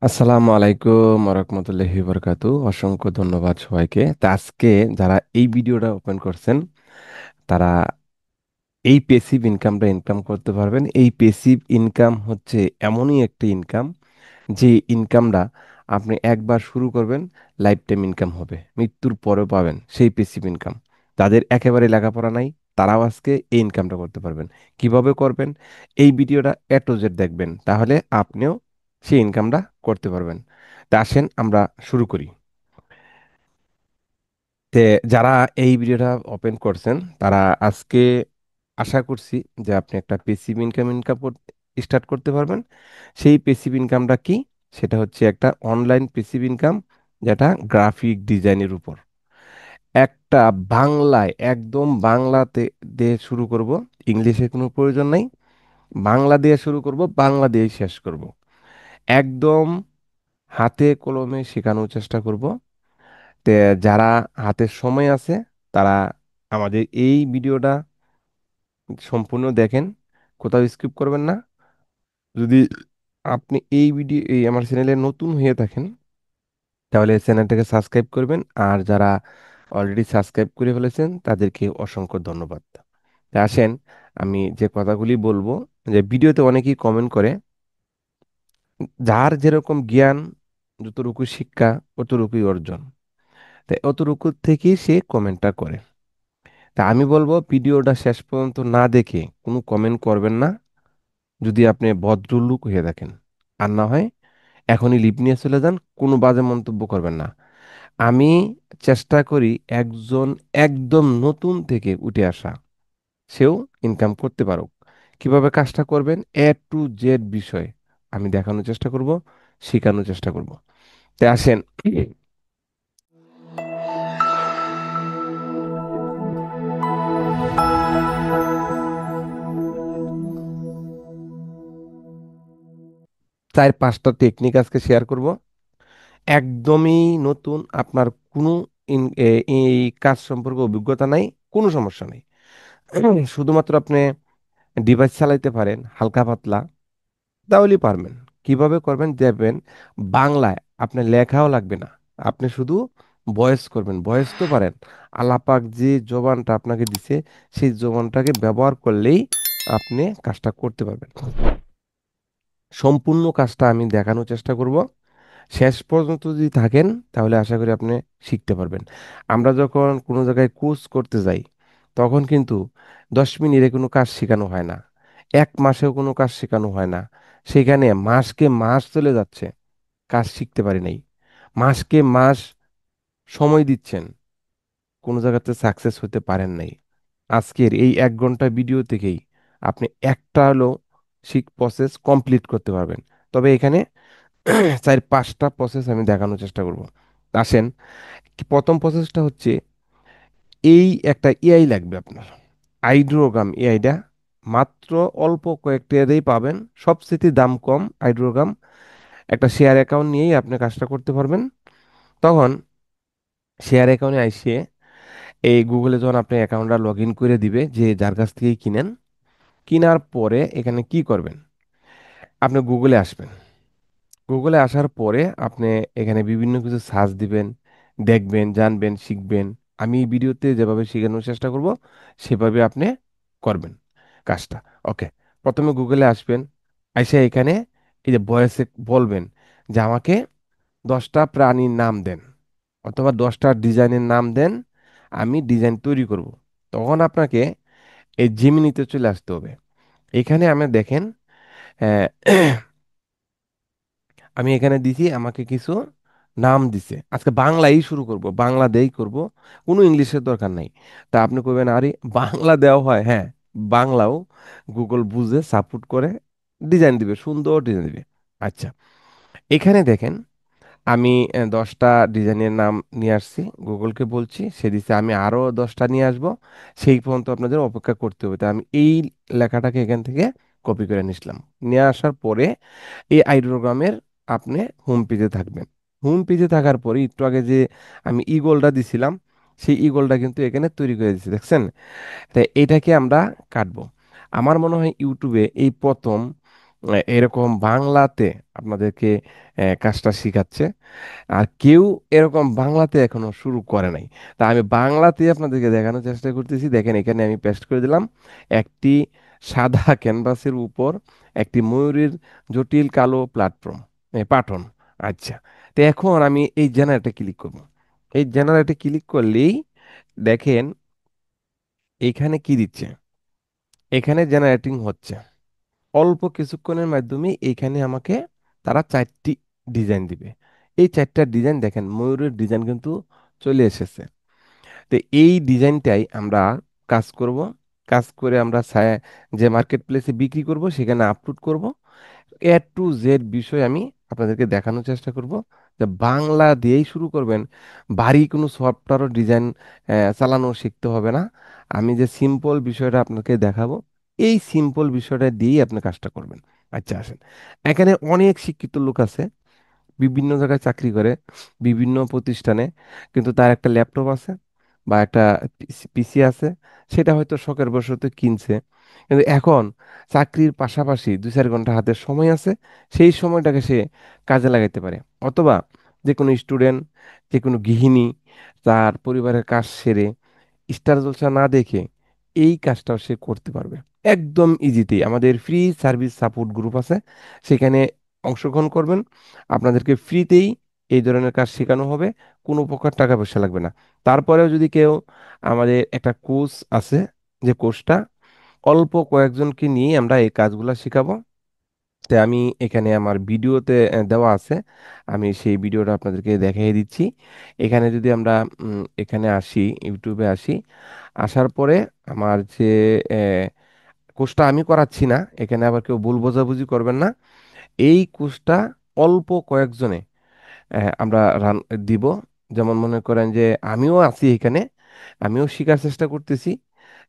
আসসালামু আলাইকুম রহমতুল্লাহি বরকাতু। অসংখ্য ধন্যবাদ সবাইকে। তা আজকে যারা এই ভিডিওটা ওপেন করছেন তারা এই পেসিভ ইনকামটা ইনকাম করতে পারবেন। এই পেসিভ ইনকাম হচ্ছে এমনই একটি ইনকাম যে ইনকামটা আপনি একবার শুরু করবেন, লাইফ টাইম ইনকাম হবে, মৃত্যুর পরেও পাবেন সেই পেসিভ ইনকাম। যাদের একেবারে লেখাপড়া নাই তারাও আজকে এই ইনকামটা করতে পারবেন। কিভাবে করবেন? এই ভিডিওটা এ টু জেড দেখবেন, তাহলে আপনিও সেই ইনকামটা করতে পারবেন। তা আসেন আমরা শুরু করি। তে যারা এই ভিডিওটা ওপেন করছেন তারা আজকে আশা করছি যে আপনি একটা পেসিভ ইনকাম ইনকাম স্টার্ট করতে পারবেন। সেই পেসিভ ইনকামটা কি? সেটা হচ্ছে একটা অনলাইন পেসিভ ইনকাম, যেটা গ্রাফিক ডিজাইনের উপর। একটা বাংলায়, একদম বাংলাতে দিয়ে শুরু করব, ইংলিশের কোনো প্রয়োজন নাই। বাংলা দিয়ে শুরু করব, বাংলা দিয়েই শেষ করব। একদম হাতে কলমে শেখানোর চেষ্টা করব। তে যারা হাতে সময় আছে তারা আমাদের এই ভিডিওটা সম্পূর্ণ দেখেন, কোথাও স্কিপ করবেন না। যদি আপনি এই আমার চ্যানেলে নতুন হয়ে থাকেন তাহলে চ্যানেলটাকে সাবস্ক্রাইব করবেন, আর যারা অলরেডি সাবস্ক্রাইব করে ফেলেছেন তাদেরকে অসংখ্য ধন্যবাদ। তা আসেন আমি যে কথাগুলি বলবো, যে ভিডিওতে অনেকেই কমেন্ট করে যার যেরকম জ্ঞান, যতটুকু শিক্ষা অতটুকুই অর্জন, তাই অতটুকু থেকেই সে কমেন্টটা করে। তা আমি বলবো ভিডিওটা শেষ পর্যন্ত না দেখে কোনো কমেন্ট করবেন না, যদি আপনি ভদ্রলোক হয়ে থাকেন। আর না হয় এখনই লিভ নিয়ে চলে যান, কোনো বাজে মন্তব্য করবেন না। আমি চেষ্টা করি একজন একদম নতুন থেকে উঠে আসা সেও ইনকাম করতে পারুক। কিভাবে কাজটা করবেন এ টু জেড বিষয় আমি দেখানোর চেষ্টা করব, শেখানোর চেষ্টা করব। তাই আসেন, চার পাঁচটা টেকনিক আজকে শেয়ার করব। একদমই নতুন, আপনার কোনো এই কাজ সম্পর্কে অভিজ্ঞতা নাই, কোনো সমস্যা নেই। শুধুমাত্র আপনি ডিভাইস চালাইতে পারেন হালকা পাতলা, তাহলেই পারবেন। কিভাবে করবেন দেখবেন, বাংলায় আপনার লেখাও লাগবে না, আপনি শুধু ভয়েস করবেন। ভয়েস তো পারেন, আল্লাপাক যে জবানটা আপনাকে দিছে সেই জবানটাকে ব্যবহার করলেই আপনি কাজটা করতে পারবেন। সম্পূর্ণ কাজটা আমি দেখানোর চেষ্টা করব। শেষ পর্যন্ত যদি থাকেন তাহলে আশা করি আপনি শিখতে পারবেন। আমরা যখন কোনো জায়গায় কোর্স করতে যাই তখন কিন্তু 10 মিনিটে কোনো কাজ শেখানো হয় না, 1 মাসেও কোনো কাজ শেখানো হয় না। সেখানে মাসকে মাস চলে যাচ্ছে, কাজ শিখতে পারি নাই। মাসকে মাস সময় দিচ্ছেন, কোনো জায়গাতে সাকসেস হতে পারেন নাই। আজকের এই 1 ঘন্টা ভিডিও থেকেই আপনি একটা হলো প্রসেস কমপ্লিট করতে পারবেন। তবে এখানে চার পাঁচটা প্রসেস আমি দেখানোর চেষ্টা করব। আসেন, প্রথম প্রসেসটা হচ্ছে, এই একটা এআই লাগবে আপনার, আইড্রোগ্রাম এআইটা। মাত্র অল্প কয়েকটাতেই পাবেন, সবচেয়ে দাম কম আইড্রোগ্রাম। একটা শেয়ার অ্যাকাউন্ট নিয়েই আপনি কাজটা করতে পারবেন। তখন শেয়ার অ্যাকাউন্টে আইসিয়ে এই গুগলে যখন আপনি অ্যাকাউন্টটা লগ ইন করে দিবে, যে যার কাছ থেকেই কিনেন, কেনার পরে এখানে কি করবেন, আপনি গুগলে আসবেন। গুগলে আসার পরে আপনি এখানে বিভিন্ন কিছু সার্চ দিবেন, দেখবেন, জানবেন, শিখবেন। আমি এই ভিডিওতে যেভাবে শেখানোর চেষ্টা করব সেভাবে আপনি করবেন কাজটা। ওকে, প্রথমে গুগলে আসবেন। আইসা এখানে এই যে ভয়েসে বলবেন যে আমাকে 10টা প্রাণীর নাম দেন, অথবা 10টা ডিজাইনের নাম দেন, আমি ডিজাইন তৈরি করব। তখন আপনাকে এই জিমিনিতে চলে আসতে হবে। এখানে আমি দেখেন, আহ, আমি এখানে দিছি, আমাকে কিছু নাম দিছে। আজকে বাংলাই শুরু করব, বাংলা দিয়েই করব, কোনো ইংলিশের দরকার নাই। তা আপনি কইবেন আরে বাংলা দেওয়া হয়? হ্যাঁ, বাংলাও গুগল বুঝে সাপোর্ট করে ডিজাইন দিবে, সুন্দর ডিজাইন দিবে। আচ্ছা, এখানে দেখেন আমি 10টা ডিজাইনের নাম নিয়ে আসছি, গুগলকে বলছি, সে দিছে। আমি আরো 10টা নিয়ে আসব, সেই পর্যন্ত আপনাদের অপেক্ষা করতে হবে। তাই আমি এই লেখাটাকে এখান থেকে কপি করে নিলাম। নিয়ে আসার পরে এই আইড্রোগ্রামের আপনি হোম পেজে থাকবেন। হোম পেজে থাকার পরে একটু আগে যে আমি ইগলটা দিছিলাম, সেই ইগলটা কিন্তু এখানে তৈরি করে দিচ্ছি, দেখছেন? তাই এটাকে আমরা কাটবো। আমার মনে হয় ইউটিউবে এই প্রথম এরকম বাংলাতে আপনাদেরকে কাজটা শিখাচ্ছে। আর কেউ এরকম বাংলাতে এখনো শুরু করে নাই। তা আমি বাংলাতে আপনাদেরকে দেখানোর চেষ্টা করতেছি। দেখেন এখানে আমি পেস্ট করে দিলাম একটি সাদা ক্যানভাসের উপর একটি ময়ূরের জটিল কালো প্ল্যাটফর্ম পাঠন। আচ্ছা, তো এখন আমি এই জেনারেটে ক্লিক করব। এই জেনারেটে ক্লিক করলেই দেখেন এখানে কি দিচ্ছে, এখানে জেনারেটিং হচ্ছে। অল্প কিছুক্ষণের মাধ্যমে এইখানে আমাকে তারা 4টি ডিজাইন দিবে। এই 4টা ডিজাইন দেখেন ময়ূরের ডিজাইন কিন্তু চলে এসেছে। তো এই ডিজাইনটাই আমরা কাজ করব। কাজ করে আমরা যে মার্কেট প্লেসে বিক্রি করব সেখানে আপলোড করব। A to Z বিষয় আমি আপনাদেরকে দেখানোর চেষ্টা করব যে বাংলা দিয়েই শুরু করবেন। ভারী কোনো সফটওয়্যার ডিজাইন চালানো শিখতে হবে না। আমি যে সিম্পল বিষয়টা আপনাকে দেখাবো, এই সিম্পল বিষয়টা দিয়েই আপনি কাজটা করবেন। আচ্ছা আসেন, এখানে অনেক শিক্ষিত লোক আছে, বিভিন্ন জায়গায় চাকরি করে, বিভিন্ন প্রতিষ্ঠানে, কিন্তু তার একটা ল্যাপটপ আছে বা একটা পিসি আছে, সেটা হয়তো শখের বশত কিনছে। কিন্তু এখন চাকরির পাশাপাশি 2-4 ঘন্টা হাতে সময় আছে, সেই সময়টাকে সে কাজে লাগাইতে পারে। অথবা যে কোনো স্টুডেন্ট, যে কোনো গৃহিণী তার পরিবারের কাজ সেরে স্টার জলসা না দেখে এই কাজটাও সে করতে পারবে একদম ইজিতেই। আমাদের ফ্রি সার্ভিস সাপোর্ট গ্রুপ আছে, সেখানে অংশগ্রহণ করবেন। আপনাদেরকে ফ্রিতেই এই ধরনের কাজ শেখানো হবে, কোনো প্রকার টাকা পয়সা লাগবে না। তারপরেও যদি কেউ, আমাদের একটা কোর্স আছে, যে কোর্সটা অল্প কয়েকজনকে নিয়ে আমরা এই কাজগুলো শেখাবো। তো আমি এখানে আমার ভিডিওতে দেওয়া আছে, আমি সেই ভিডিওটা আপনাদেরকে দেখিয়ে দিচ্ছি। এখানে যদি আমরা এখানে আসি, ইউটিউবে আসি, আসার পরে আমার যে কোর্সটা আমি করাচ্ছি না, এখানে আবার কেউ ভুল বোঝাবুঝি করবেন না। এই কোর্সটা অল্প কয়েকজনে আমরা রান দিব। যেমন মনে করেন যে আমিও আছি এখানে, আমিও শেখার চেষ্টা করতেছি।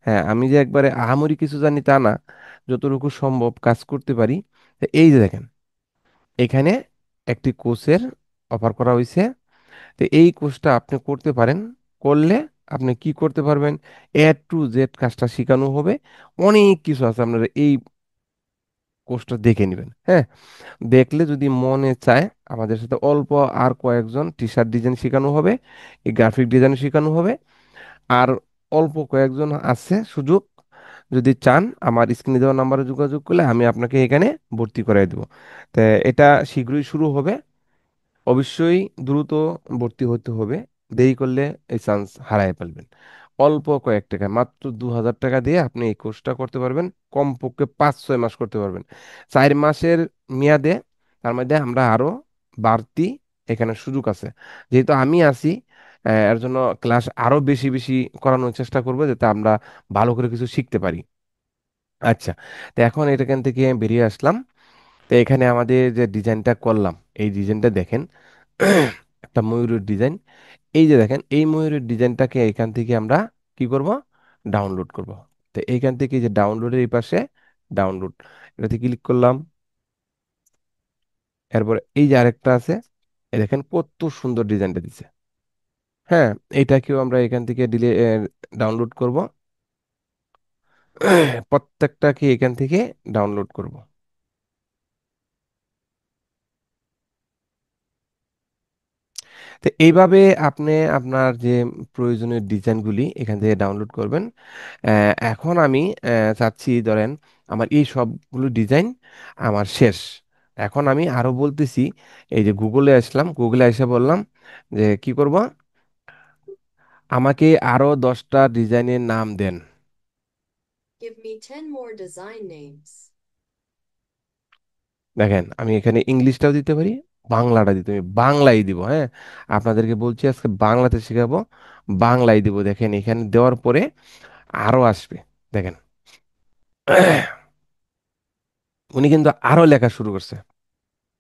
হ্যাঁ, আমি যে একবারে আহামরি কিছু জানি তা না, যতটুকু সম্ভব কাজ করতে পারি। তো এই যে দেখেন এখানে একটি কোর্সের অফার করা হয়েছে। তো এই কোর্সটা আপনি করতে পারেন। করলে আপনি কি করতে পারবেন, A to Z কাজটা শেখানো হবে। অনেক কিছু আছে, আপনারা এই কোর্সটা দেখে নেবেন। হ্যাঁ, দেখলে যদি মনে চায় আমাদের সাথে অল্প আর কয়েকজন টি শার্ট ডিজাইন শেখানো হবে, এই গ্রাফিক ডিজাইন শেখানো হবে। আর অল্প কয়েকজন আছে সুযোগ, যদি চান আমার স্ক্রিনে দেওয়া নাম্বারে যোগাযোগ করলে আমি আপনাকে এখানে ভর্তি করাই দেবো। তো এটা শীঘ্রই শুরু হবে। অবশ্যই দ্রুত ভর্তি হতে হবে, দেরি করলে এই চান্স হারায় ফেলবেন। অল্প কয়েক টাকা, মাত্র 2,000 টাকা দিয়ে আপনি এই কোর্সটা করতে পারবেন। কমপক্ষে 5-6 মাস করতে পারবেন। 4 মাসের মেয়াদে, তার মধ্যে আমরা আরো বাড়তি এখানে সুযোগ আছে। যেহেতু আমি আছি, এর জন্য ক্লাস আরো বেশি বেশি করানোর চেষ্টা করবো, যাতে আমরা ভালো করে কিছু শিখতে পারি। আচ্ছা, তো এখন এখান থেকে বেরিয়ে আসলাম। তো এখানে আমাদের যে ডিজাইনটা করলাম, এই ডিজাইনটা দেখেন, একটা ময়ূরের ডিজাইন। এই যে দেখেন এই ময়ূরের ডিজাইনটাকে এখান থেকে আমরা কি করব, ডাউনলোড করব। তো এইখান থেকে যে ডাউনলোডের এই পাশে ডাউনলোড, এটাতে ক্লিক করলাম। এরপরে এই যে আরেকটা আছে, এই দেখেন কত সুন্দর ডিজাইনটা দিছে। হ্যাঁ, এটাকেও আমরা এখান থেকে ডাউনলোড করব। প্রত্যেকটাকে এখান থেকে ডাউনলোড করব। তো এইভাবে আপনি আপনার যে প্রয়োজনীয় ডিজাইনগুলি এখান থেকে ডাউনলোড করবেন। এখন আমি চাচ্ছি, ধরেন আমার এই সবগুলো ডিজাইন আমার শেষ। এখন আমি আরো বলতেছি, এই যে গুগলে আসলাম, গুগলে এসে বললাম যে কি করব, আমাকে আরো 10টা ডিজাইনের নাম দেন। Give me 10 more design names. দেখেন আমি এখানে ইংলিশটাও দিতে পারি, বাংলাটা দিতে পারি, বাংলাই দিব। হ্যাঁ, আপনাদেরকে বলছি আজকে বাংলাতে শেখাবো, বাংলাই দিব। দেখেন এখানে দেওয়ার পরে আরো আসবে, দেখেন। উনি কিন্তু আরো লেখা শুরু করছে।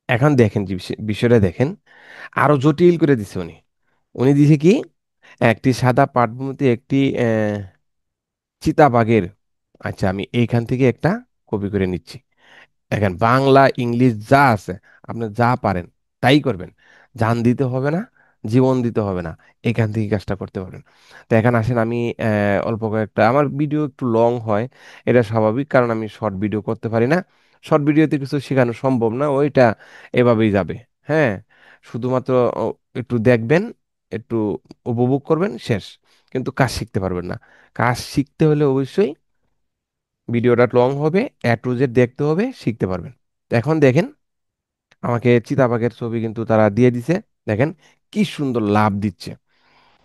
এখন দেখেন যে বিষয়টা দেখেন, আরো জটিল করে দিছে উনি। উনি দিছে কি, একটি সাদা পাটভূমিতে একটি চিতাবাঘের। আচ্ছা, আমি এইখান থেকে একটা কপি করে নিচ্ছি। দেখেন বাংলা ইংলিশ যা আছে, আপনি যা পারেন তাই করবেন। জান দিতে হবে না, জীবন দিতে হবে না, এখান থেকে কাজটা করতে পারবেন। তো এখানে আসেন, আমি অল্প কয়েকটা, আমার ভিডিও একটু লং হয়, এটা স্বাভাবিক, কারণ আমি শর্ট ভিডিও করতে পারি না। শর্ট ভিডিওতে কিছু শেখানো সম্ভব না, ওইটা এভাবেই যাবে। হ্যাঁ, শুধুমাত্র ও, একটু দেখবেন, একটু উপভোগ করবেন, শেষ। কিন্তু কাজ শিখতে পারবেন না। কাজ শিখতে হলে অবশ্যই ভিডিওটা লং হবে, এ টু জেড দেখতে হবে, শিখতে পারবেন। তো এখন দেখেন, আমাকে চিতাবাঘের ছবি কিন্তু তারা দিয়ে দিছে। দেখেন কি সুন্দর লাভ দিচ্ছে।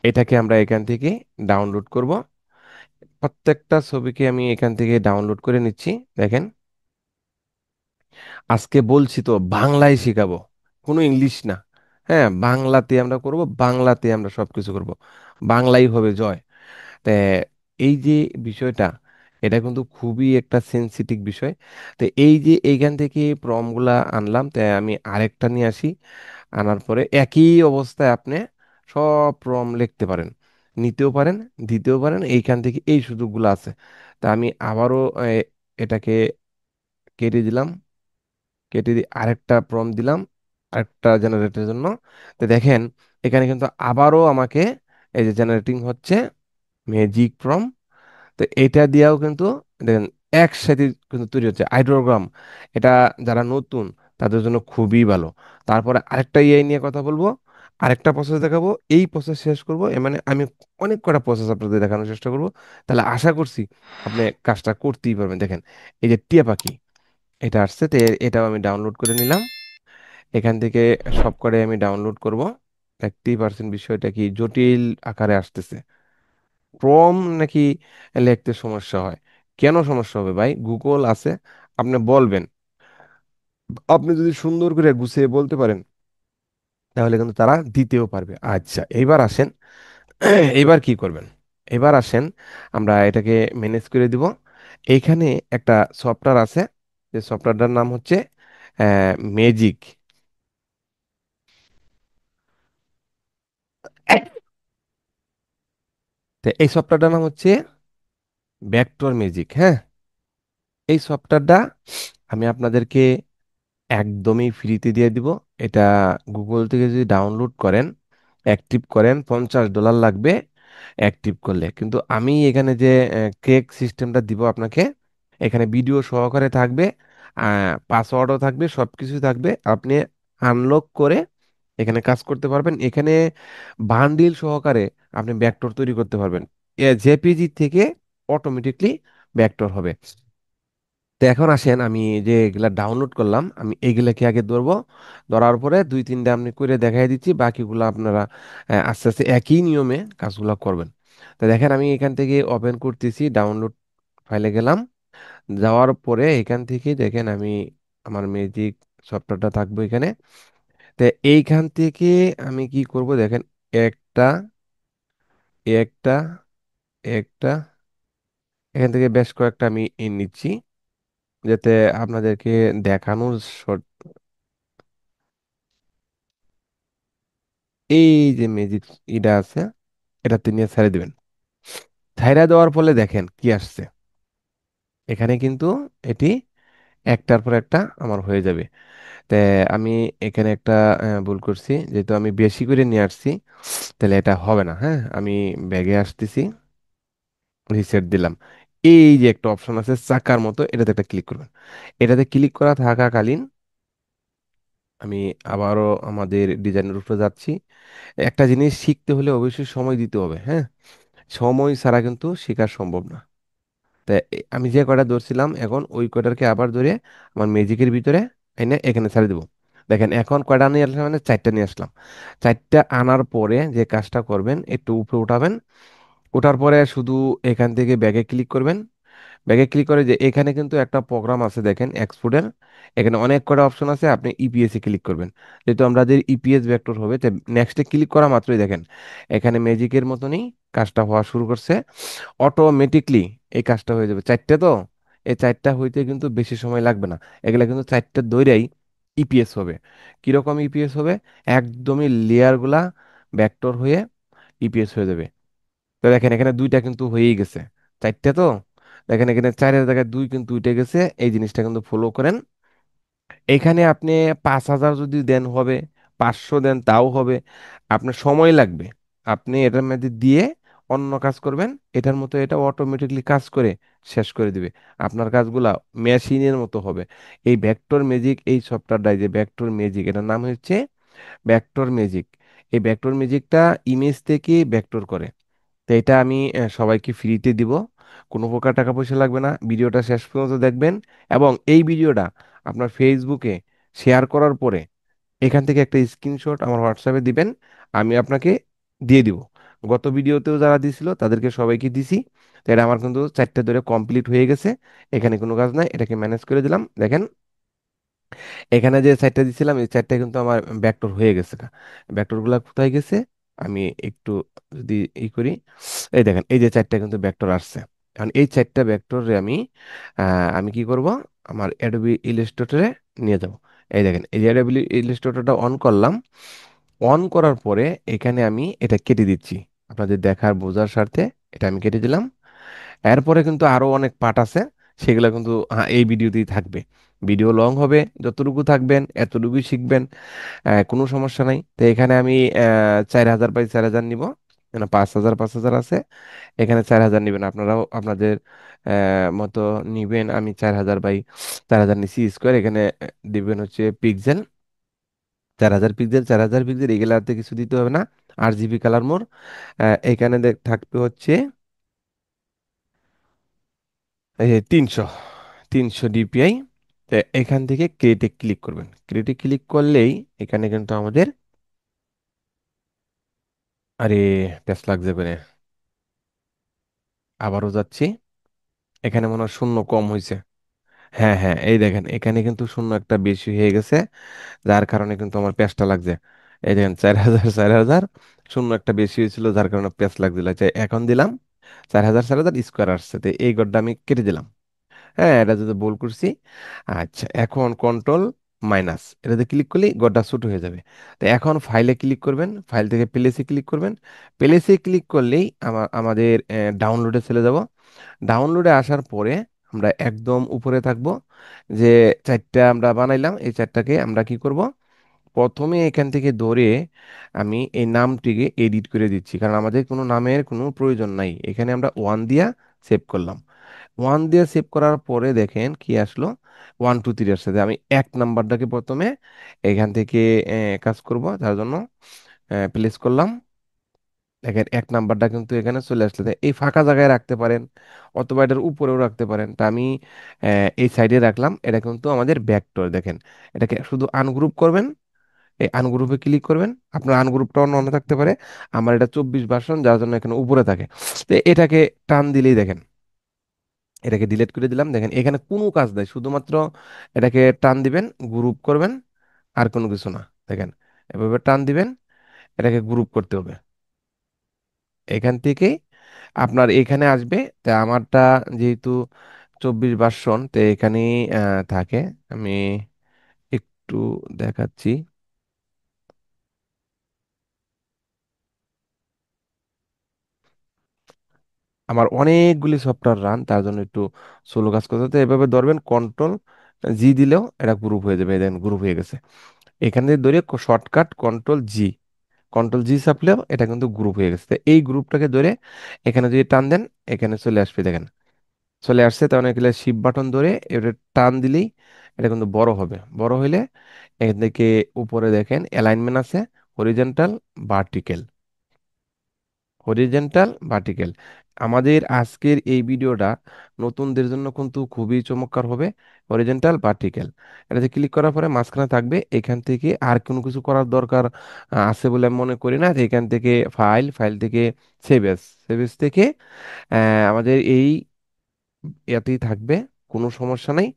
এটাকে আমরা এখান থেকে ডাউনলোড করব। প্রত্যেকটা ছবিকে আমি এখান থেকে ডাউনলোড করে নিচ্ছি। দেখেন, আজকে বলছি তো বাংলায় শিখাবো, কোনো ইংলিশ না। হ্যাঁ, বাংলাতে আমরা করব, বাংলাতে আমরা সবকিছু করব, বাংলাই হবে জয়। তে এই যে বিষয়টা, এটা কিন্তু খুবই একটা সেনসিটিভ বিষয়। তো এই যে এইখান থেকে প্রমগুলা আনলাম, তাই আমি আরেকটা নিয়ে আসি। আনার পরে একই অবস্থায় আপনি সব প্রম লিখতে পারেন, নিতেও পারেন, দিতেও পারেন। এইখান থেকে এই সুযোগগুলো আছে। তা আমি আবারও এটাকে কেটে দিলাম, কেটে দিয়ে আরেকটা প্রম দিলাম, আরেকটা জেনারেটরের জন্য। তো দেখেন, এখানে কিন্তু আবারও আমাকে এই যে জেনারেটিং হচ্ছে ম্যাজিক প্রম। তো এটা দিয়েও কিন্তু দেখেন একসাথে কিন্তু তৈরি হচ্ছে হাইড্রোগ্রাম। এটা যারা নতুন তাদের জন্য খুবই ভালো। তারপরে আরেকটা এআই নিয়ে কথা বলবো, আরেকটা প্রসেস দেখাবো, এই প্রসেস শেষ করব। এ মানে আমি অনেক কটা প্রসেস আপনাদের দেখানোর চেষ্টা করব। তাহলে আশা করছি আপনি কাজটা করতেই পারবেন। দেখেন, এই যে টিয়া পাখি, এটা আসছে, তো এটাও আমি ডাউনলোড করে নিলাম। এখান থেকে সব করে আমি ডাউনলোড করব। দেখতেই পারছেন বিষয়টা কি জটিল আকারে আসতেছে। ক্রোম নাকি লিখতে সমস্যা হয়? কেন সমস্যা হবে ভাই? গুগল আছে, আপনি বলবেন। আপনি যদি সুন্দর করে গুছিয়ে বলতে পারেন, তাহলে কিন্তু তারা দিতেও পারবে। আচ্ছা, এইবার আসেন। এবার কি করবেন? এবার আসেন, আমরা এটাকে ম্যানেজ করে দিব। এইখানে একটা সফটওয়্যার আছে, যে সফটওয়্যারটার নাম হচ্ছে ম্যাজিক। তো এই সফটওয়্যারটার নাম হচ্ছে ভেক্টর ম্যাজিক। হ্যাঁ, এই সফটওয়্যারটা আমি আপনাদেরকে একদমই ফ্রিতে দিয়ে দিব। এটা গুগল থেকে যদি ডাউনলোড করেন, অ্যাক্টিভ করেন, $50 লাগবে অ্যাক্টিভ করলে। কিন্তু আমি এখানে যে ক্রেক সিস্টেমটা দিব আপনাকে, এখানে ভিডিও সহকারে থাকবে, পাসওয়ার্ডও থাকবে, সব কিছুই থাকবে। আপনি আনলক করে এখানে কাজ করতে পারবেন। এখানে বান্ডিল সহকারে আপনি ভেক্টর তৈরি করতে পারবেন। জেপিজি থেকে অটোমেটিকলি ভেক্টর হবে। তো এখন আসেন, আমি যে এগুলা ডাউনলোড করলাম, আমি এইগুলাকে আগে ধরবো। ধরার পরে দুই তিনটা আপনি করে দেখাই দিচ্ছি, বাকিগুলো আপনারা আস্তে আস্তে একই নিয়মে কাজগুলো করবেন। তো দেখেন, আমি এখান থেকে ওপেন করতেছি, ডাউনলোড ফাইলে গেলাম। যাওয়ার পরে এখান থেকে দেখেন, আমি আমার ম্যাজিক সফটওয়্যারটা থাকবো এখানে। তো এইখান থেকে আমি কি করব দেখেন, একটা, একটা, একটা, এখান থেকে বেশ কয়েকটা আমি নিচ্ছি, যাতে আপনাদেরকে দেখানোর এই যে ম্যাজিক ইটা আছে, এটাতে নিয়ে ছেড়ে দিবেন। ছাইড়া দেওয়ার ফলে দেখেন কি আসছে। এখানে কিন্তু এটি একটার পর একটা আমার হয়ে যাবে। তে আমি এখানে একটা ভুল করছি, যেহেতু আমি বেশি করে নিয়ে আসছি, তাহলে এটা হবে না। হ্যাঁ, আমি ব্যাগে আসতেছি, রিসেট দিলাম। এই যে একটা অপশন আছে চাকার মতো, এটাতে একটা ক্লিক করবেন। এটাতে ক্লিক করা থাকাকালীন আমি আবারও আমাদের ডিজাইনের উপরে যাচ্ছি। একটা জিনিস শিখতে হলে অবশ্যই সময় দিতে হবে। হ্যাঁ, সময় ছাড়া কিন্তু শেখা সম্ভব না। তা আমি যে কয়টা ধরছিলাম, এখন ওই কয়টাকে আবার ধরে আমার ম্যাজিকের ভিতরে এনে এখানে ছেড়ে দেবো। দেখেন, এখন কয়টা নিয়ে আসলাম, মানে চারটা নিয়ে আসলাম। চারটা আনার পরে যে কাজটা করবেন, একটু উপরে উঠাবেন। ওঠার পরে শুধু এখান থেকে ব্যাগে ক্লিক করবেন। ব্যাগে ক্লিক করে যে এখানে কিন্তু একটা প্রোগ্রাম আছে দেখেন এক্সপোর্টের, এখানে অনেক কটা অপশন আছে, আপনি ইপিএস এ ক্লিক করবেন। যেহেতু আমাদের ইপিএস ভেক্টর হবে, তাই নেক্সটে ক্লিক করা মাত্রই দেখেন এখানে ম্যাজিকের মতনই কাজটা হওয়া শুরু করছে। অটোমেটিকলি এই কাজটা হয়ে যাবে। চারটে তো, এই চারটা হইতে কিন্তু বেশি সময় লাগবে না। এগুলা কিন্তু চারটে দইরাই ইপিএস হবে। কিরকম ইপিএস হবে? একদমই লেয়ারগুলা ভেক্টর হয়ে ইপিএস হয়ে যাবে। তো দেখেন, এখানে দুইটা কিন্তু হয়েই গেছে। চারটে তো, দেখেন এখানে চারের জায়গায় দুই কিন্তু উঠে গেছে। এই জিনিসটা কিন্তু ফলো করেন। এখানে আপনি 5,000 যদি দেন হবে, 500 দেন তাও হবে, আপনার সময় লাগবে। আপনি এটার মধ্যে দিয়ে অন্য কাজ করবেন, এটার মতো এটা অটোমেটিকলি কাজ করে শেষ করে দিবে। আপনার কাজগুলা মেশিনের মতো হবে। এই ভেক্টর ম্যাজিক, এই সফটওয়্যারটা যে ভেক্টর ম্যাজিক, এটার নাম হচ্ছে ভেক্টর ম্যাজিক। এই ভেক্টর ম্যাজিকটা ইমেজ থেকে ভেক্টর করে। তো এটা আমি সবাইকে ফ্রিতে দিব, কোনো প্রকার টাকা পয়সা লাগবে না। ভিডিওটা শেষ পর্যন্ত দেখবেন এবং এই ভিডিওটা আপনার ফেসবুকে শেয়ার করার পরে এখান থেকে একটা স্ক্রিনশট আমার হোয়াটসঅ্যাপে দিবেন, আমি আপনাকে দিয়ে দিব। গত ভিডিওতেও যারা দিছিল তাদেরকে সবাইকে দিছি। তো এটা আমার কিন্তু 4টে ধরে কমপ্লিট হয়ে গেছে। এখানে কোনো কাজ নাই, এটাকে ম্যানেজ করে দিলাম। দেখেন এখানে যে সাইডটা দিছিলাম এই সাইডটা কিন্তু আমার ব্যাকটোর হয়ে গেছে। ব্যাকটোর গুলা কোথায় গেছে আমি একটু যদি করি, এই দেখেন এই যে চারটা কিন্তু ভেক্টর আসছে। এখন এই চারটা ভেক্টরে আমি কি করব, আমার অ্যাডোবি ইলাস্ট্রেটরে নিয়ে যাব। এই দেখেন এই যে অ্যাডোবি ইলাস্ট্রেটরটা অন করলাম। অন করার পরে এখানে আমি এটা কেটে দিচ্ছি আপনাদের দেখার বোঝার স্বার্থে। এটা আমি কেটে দিলাম। এরপরে কিন্তু আরো অনেক পার্ট আছে, সেগুলো কিন্তু এই ভিডিওতেই থাকবে। ভিডিও লং হবে, যতটুকু থাকবেন এতটুকুই শিখবেন, কোনো সমস্যা নাই। তো এখানে আমি 4,000 বাই 4,000 নিব, 5,000 5,000 আছে। এখানে 4,000 নিবেন, আপনারাও আপনাদের মতো নিবেন। আমি 4,000 বাই 4,000 নিচ্ছি স্কোয়ার। এখানে দিবেন হচ্ছে পিক্সেল, 4,000 পিক্সেল, 4,000 পিক্সেল। এগুলাতে কিছু দিতে হবে না। RGB কালার মোড এখানে থাকবে হচ্ছে এই যে 300 DPI। তো এখান থেকে ক্রিয়েটে ক্লিক করবেন, ক্রিয়েটে ক্লিক করলেই এখানে কিন্তু আমাদের, আরে প্যাচ লাগছে করে, আবারও যাচ্ছি। এখানে মনে হয় শূন্য কম হয়েছে। হ্যাঁ হ্যাঁ, এই দেখেন এখানে কিন্তু শূন্য একটা বেশি হয়ে গেছে, যার কারণে কিন্তু আমার প্যাচটা লাগছে। এই দেখেন 4,000 4,000, শূন্য একটা বেশি হয়েছিল যার কারণে প্যাচ লাগছিল। আচ্ছা, এখন দিলাম 4,000 4,000 স্কোয়ার আসছে, তো এই গড়টা আমি কেটে দিলাম। হ্যাঁ, এটা যদি ভুল করছি। আচ্ছা, এখন কন্ট্রোল মাইনাস এটাতে ক্লিক করলেই গড়টা ছোট হয়ে যাবে। তো এখন ফাইলে ক্লিক করবেন, ফাইল থেকে প্লেসে ক্লিক করবেন। প্লেসে ক্লিক করলেই আমাদের ডাউনলোডে চলে যাব। ডাউনলোডে আসার পরে আমরা একদম উপরে থাকব, যে চারটা আমরা বানাইলাম এই চারটাকে আমরা কি করব, প্রথমে এখান থেকে ধরে আমি এই নামটিকে এডিট করে দিচ্ছি, কারণ আমাদের কোনো নামের কোনো প্রয়োজন নাই। এখানে আমরা ওয়ান দিয়া সেভ করলাম। ওয়ান দিয়ে সেভ করার পরে দেখেন কি আসলো, 1 2 3 আসছে। যে আমি 1 নাম্বারটাকে প্রথমে এখান থেকে কাজ করব, তার জন্য প্লেস করলাম। দেখেন 1 নাম্বারটা কিন্তু এখানে চলে আসলে, তো এই ফাঁকা জায়গায় রাখতে পারেন অথবা এটার উপরেও রাখতে পারেন। তা আমি এই সাইডে রাখলাম। এটা কিন্তু আমাদের ভেক্টর। দেখেন এটাকে শুধু আনগ্রুপ করবেন, এই আনগ্রুপে ক্লিক করবেন। আপনার আনগ্রুপটা অন্য অন্য থাকতে পারে, আমার এটা 24 ভার্সন যার জন্য এখানে উপরে থাকে। তো এটাকে টান দিলেই দেখেন, এটাকে ডিলিট করে দিলাম। দেখেন এখানে কোনো কাজ নাই, শুধুমাত্র এটাকে টান দিবেন, গ্রুপ করবেন, আর কোনো কিছু না। দেখেন এভাবে টান দিবেন, এটাকে গ্রুপ করতে হবে। এখান থেকে আপনার এখানে আসবে। তা আমারটা যেহেতু 24 ভার্সন, তো এখানে থাকে। আমি একটু দেখাচ্ছি। আমার অনেকগুলি সফটওয়্যার রান, তার জন্য একটু স্লো কাজ করতে হতে। এভাবে ধরবেন, কন্ট্রোল G দিলেও এটা গ্রুপ হয়ে যাবে। দেন গ্রুপ হয়ে গেছে। এখান থেকে ধরে shortcut control G, control G চাপলেও এটা কিন্তু গ্রুপ হয়ে গেছে। তো এই গ্রুপটাকে ধরে এখানে যদি টান দেন এখানে চলে আসবে। দেখেন চলে আসছে। তখন এখানে শিফট বাটন ধরে এটা টান দিলেই এটা কিন্তু বড় হবে। বড় হইলে এখান থেকে উপরে দেখেন অ্যালাইনমেন্ট আছে, হরিজন্টাল, ভার্টিক্যাল, হরিজেন্টাল ভার্টিক্যাল। আমাদের আজকের এই ভিডিওটা নতুনদের জন্য কিন্তু খুবই চমৎকার হবে। হরিজেন্টাল ভার্টিক্যাল, এটাতে ক্লিক করার পরে মাঝখানে থাকবে। এখান থেকে আর কোনো কিছু করার দরকার আছে বলে আমি মনে করি না। তো এখান থেকে ফাইল থেকে সেভ এস, সেভ এস থেকে আমাদের এই ইয়াতেই থাকবে, কোনো সমস্যা নাই।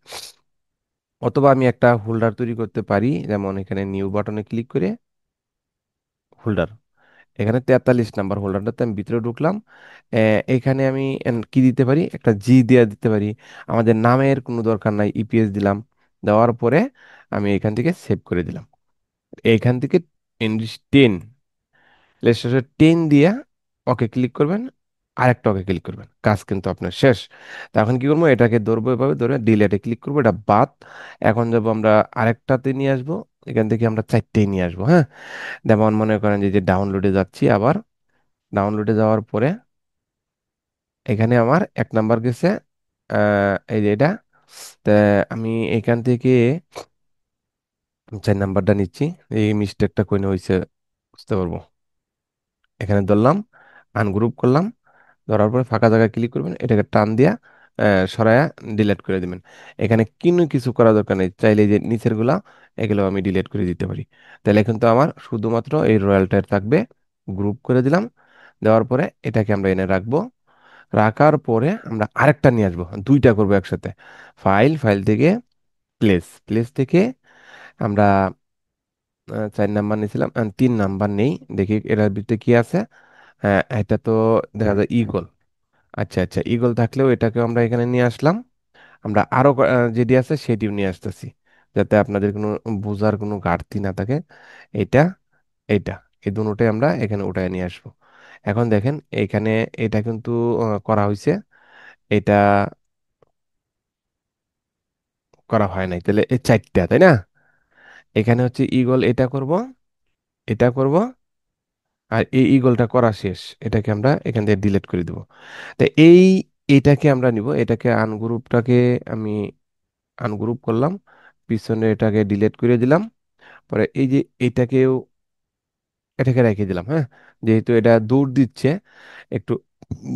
অথবা আমি একটা হোল্ডার তৈরি করতে পারি, যেমন এখানে নিউ বাটনে ক্লিক করে হোল্ডার, এখানে 43 নাম্বার হোল্ডারটাতে আমি ভিতরে ঢুকলাম। এখানে আমি কি দিতে পারি, একটা G দিয়ে দিতে পারি। আমাদের নামের কোনো দরকার নাই, ইপিএস দিলাম। দেওয়ার পরে আমি এখান থেকে সেভ করে দিলাম। এখান থেকে ইংলিশ 10, লেসের 10 দিয়া ওকে ক্লিক করবেন, আরেকটা ওকে ক্লিক করবেন, কাজ কিন্তু আপনার শেষ। তো এখন কি করবো, এটাকে ধরবো, এভাবে ধরে ডিলেটে ক্লিক করবো, এটা বাদ। এখন যাবো আমরা আরেকটাতে নিয়ে আসবো, এখান থেকে আমরা চারটেই নিয়ে আসবো। হ্যাঁ, যেমন মনে করেন যে ডাউনলোডে যাচ্ছি, আবার ডাউনলোডে যাওয়ার পরে এখানে আমার 1 নাম্বার গেছে, এই যে এটা। তা আমি এখান থেকে 4 নাম্বারটা নিচ্ছি। এই মিস্টেকটা কোনে হয়েছে বুঝতে পারবো। এখানে ধরলাম, আনগ্রুপ করলাম, ধরার পরে ফাঁকা জায়গায় ক্লিক করবেন, এটাকে টান দিয়া সরায়া ডিলিট করে দিবেন। এখানে কিছু করা দরকার নেই, চাইলে এই যে নিচের গুলা এগুলো আমি ডিলিট করে দিতে পারি। তাহলে কিন্তু আমার শুধুমাত্র এই রয়্যালটার থাকবে। গ্রুপ করে দিলাম, দেওয়ার পরে এটাকে আমরা এনে রাখবো। রাখার পরে আমরা আরেকটা নিয়ে আসবো, দুইটা করবো একসাথে। ফাইল থেকে প্লেস থেকে আমরা 4 নাম্বার নিয়েছিলাম, 3 নাম্বার নেই, দেখি এটার ভিতরে কি আছে। হ্যাঁ, এটা তো দেখা যায় ইগল। আচ্ছা আচ্ছা, ইগল থাকলেও এটাকে আমরা এখানে নিয়ে আসলাম। আমরা আরো যেটি আছে সেটিও নিয়ে আসতেছি, যাতে আপনাদের কোনো বোঝার কোনো ঘাটতি না থাকে। এটা এটা এই দুটোটাই আমরা এখানে উঠায় নিয়ে আসবো। এখন দেখেন এখানে এটা কিন্তু করা হয়েছে, এটা করা হয় নাই, তাহলে এই 4টা তাই না। এখানে হচ্ছে ইগল, এটা করব, এটা করব, আর এই ইগলটা করা শেষ। এটাকে আমরা এখান থেকে ডিলিট করে দেবো। তো এইটাকে আমরা নিব, এটাকে আনগ্রুপটাকে আমি আনগ্রুপ করলাম, পিছনে এটাকে ডিলিট করে দিলাম। পরে এই যে এটাকেও এটাকে রেখে দিলাম। হ্যাঁ, যেহেতু এটা দৌড় দিচ্ছে, একটু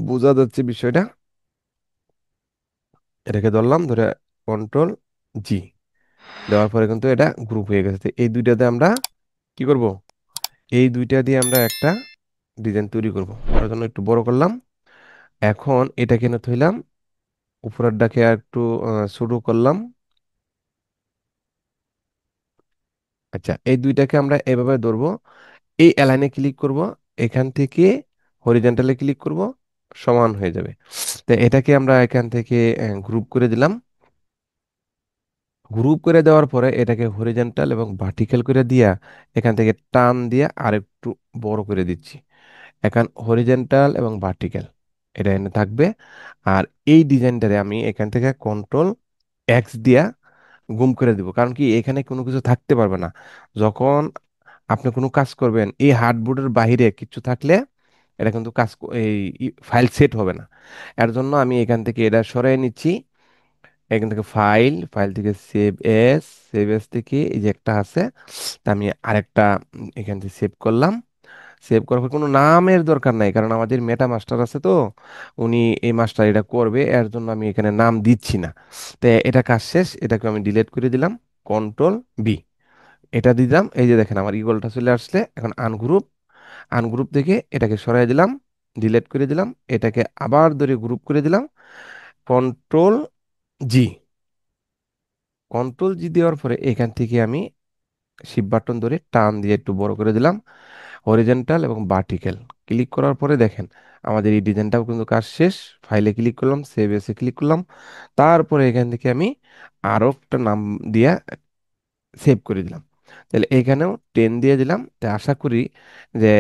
বোঝা যাচ্ছে বিষয়টা। এটাকে ধরলাম, ধরে কন্ট্রোল G দেওয়ার পরে কিন্তু এটা গ্রুপ হয়ে গেছে। তো এই দুইটাতে আমরা কি করব, এই দুইটা দিয়ে আমরা একটা ডিজাইন তৈরি করব। তার জন্য একটু বড় করলাম। এখন এটা কেন থইলাম, উপরের ডাকে আর একটু শুরু করলাম। আচ্ছা, এই দুইটাকে আমরা এভাবে ধরবো, এই অ্যালাইনে ক্লিক করব, এখান থেকে হরিজন্টালে ক্লিক করব, সমান হয়ে যাবে। তো এটাকে আমরা এখান থেকে গ্রুপ করে দিলাম। গ্রুপ করে দেওয়ার পরে এটাকে হরিজন্টাল এবং ভার্টিক্যাল করে দিয়া এখান থেকে টান দিয়ে আরেকটু বড় করে দিচ্ছি। এখন হরিজন্টাল এবং ভার্টিক্যাল এটা এনে থাকবে। আর এই ডিজাইনটারে আমি এখান থেকে কন্ট্রোল X দিয়া গুম করে দিব, কারণ কি এখানে কোনো কিছু থাকতে পারবে না। যখন আপনি কোনো কাজ করবেন, এই হার্ডবোর্ডের বাইরে কিছু থাকলে এটা কিন্তু এই ফাইল সেট হবে না। এর জন্য আমি এখান থেকে এটা সরাই নিচ্ছি। এখান থেকে ফাইল থেকে সেভ এস থেকে এই যে একটা আছে, তা আমি আরেকটা এখান থেকে সেভ করলাম। সেভ করার পর কোনো নামের দরকার নাই, কারণ আমাদের মেটা মাস্টার আছে তো, উনি এই মাস্টার এটা করবে, এর জন্য আমি এখানে নাম দিচ্ছি না। তো এটা কাজ শেষ, এটাকে আমি ডিলিট করে দিলাম, কন্ট্রোল B এটা দিলাম। এই যে দেখেন আমার ইগলটা চলে আসলে। এখন আনগ্রুপ থেকে এটাকে সরাই দিলাম, ডিলিট করে দিলাম, এটাকে আবার ধরে গ্রুপ করে দিলাম, কন্ট্রোল G কন্ট্রোল G দেওয়ার পরে এখান থেকে আমি শিফট বাটন ধরে টান দিয়ে একটু বড় করে দিলাম, হরিজন্টাল এবং ভার্টিক্যাল ক্লিক করার পরে দেখেন আমাদের এই ডিজাইনটাও কিন্তু কাজ শেষ। ফাইলে ক্লিক করলাম, সেভ এসে ক্লিক করলাম, তারপরে এখান থেকে আমি আরো একটা নাম দিয়া সেভ করে দিলাম। তাহলে এখানেও 10 দিয়ে দিলাম। তাই আশা করি যে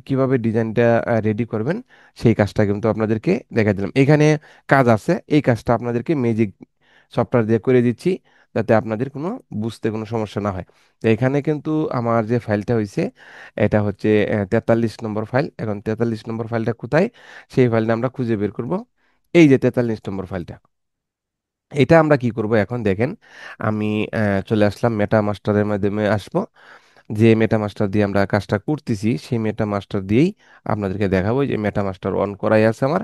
কিভাবে ডিজাইনটা রেডি করবেন সেই কাজটা কিন্তু আপনাদেরকে দেখা দিলাম। এখানে কাজ আছে, এই কাজটা আপনাদেরকে ম্যাজিক সফটওয়্যার দিয়ে করে দিচ্ছি, যাতে আপনাদের কোনো বুঝতে কোনো সমস্যা না হয়। তো এখানে কিন্তু আমার যে ফাইলটা হয়েছে এটা হচ্ছে 43 নম্বর ফাইল। এখন 43 নম্বর ফাইলটা কোথায়, সেই ফাইলটা আমরা খুঁজে বের করব। এই যে 43 নম্বর ফাইলটা, এটা আমরা কি করব এখন দেখেন। আমি চলে আসলাম মেটা মাস্টারের মাধ্যমে আসবো। যে মেটা মাস্টার দিয়ে আমরা কাজটা করতেছি সেই মেটা মাস্টার দিয়েই আপনাদেরকে দেখাবো। যে মেটা মাস্টার অন করাই আছে আমার।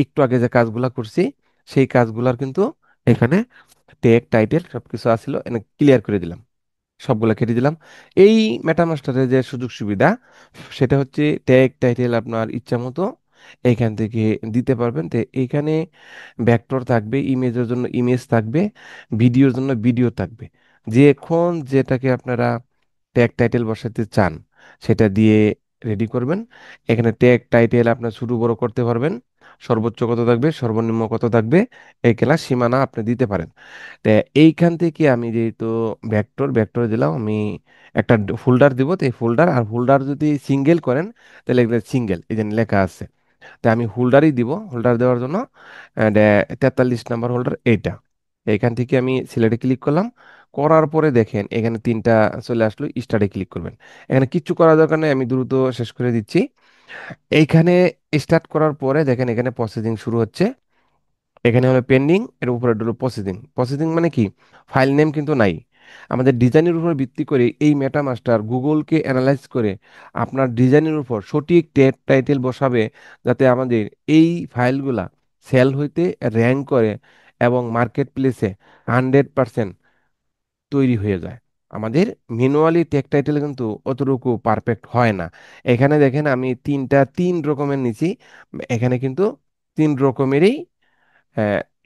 একটু আগে যে কাজগুলা করছি সেই কাজগুলার কিন্তু এখানে টেক টাইটেল সবকিছু আসছিল, এখানে ক্লিয়ার করে দিলাম, সবগুলা কেটে দিলাম। এই মেটামাস্টারের যে সুযোগ সুবিধা সেটা হচ্ছে ট্যাগ টাইটেল আপনার ইচ্ছা মতো এইখান থেকে দিতে পারবেন। তো এইখানে ভেক্টর থাকবে, ইমেজের জন্য ইমেজ থাকবে, ভিডিওর জন্য ভিডিও থাকবে। যখন যেটাকে আপনারা ট্যাগ টাইটেল বসাতে চান সেটা দিয়ে রেডি করবেন। এখানে ট্যাগ টাইটেল আপনার ছোট বড় করতে পারবেন, সর্বোচ্চ কত থাকবে সর্বনিম্ন কত থাকবে এই খেলার সীমানা আপনি দিতে পারেন। তা এইখান থেকে আমি যেহেতু ভেক্টর দিলাম, আমি একটা ফোল্ডার দিব। তো এই ফোল্ডার আর ফোল্ডার যদি সিঙ্গেল করেন তাহলে এখানে সিঙ্গেল এই যে লেখা আছে। তাই আমি হোল্ডারই দিব। হোল্ডার দেওয়ার জন্য 43 নম্বর হোল্ডার এইটা, এখান থেকে আমি সিলেক্টে ক্লিক করলাম। করার পরে দেখেন এখানে 3টা চলে আসলো, স্টার্টে ক্লিক করবেন। এখানে কিচ্ছু করার দরকার নেই, আমি দ্রুত শেষ করে দিচ্ছি। এইখানে স্টার্ট করার পরে দেখেন এখানে প্রসেসিং শুরু হচ্ছে। এখানে হলো পেন্ডিং, এর উপরে হলো প্রসেসিং। প্রসেসিং মানে কি, ফাইল নেম কিন্তু নাই। আমাদের ডিজাইনের উপর ভিত্তি করে এই মেটামাস্টার গুগলকে অ্যানালাইজ করে আপনার ডিজাইনের উপর সঠিক ট্যাগ টাইটেল বসাবে, যাতে আমাদের এই ফাইলগুলা সেল হইতে র্যাঙ্ক করে এবং মার্কেট প্লেসে 100% তৈরি হয়ে যায়। আমাদের ম্যানুয়ালি ট্যাগ টাইটেল কিন্তু অতটুকু পারফেক্ট হয় না। এখানে দেখেন আমি তিন রকমের নিছি, এখানে কিন্তু তিন রকমেরই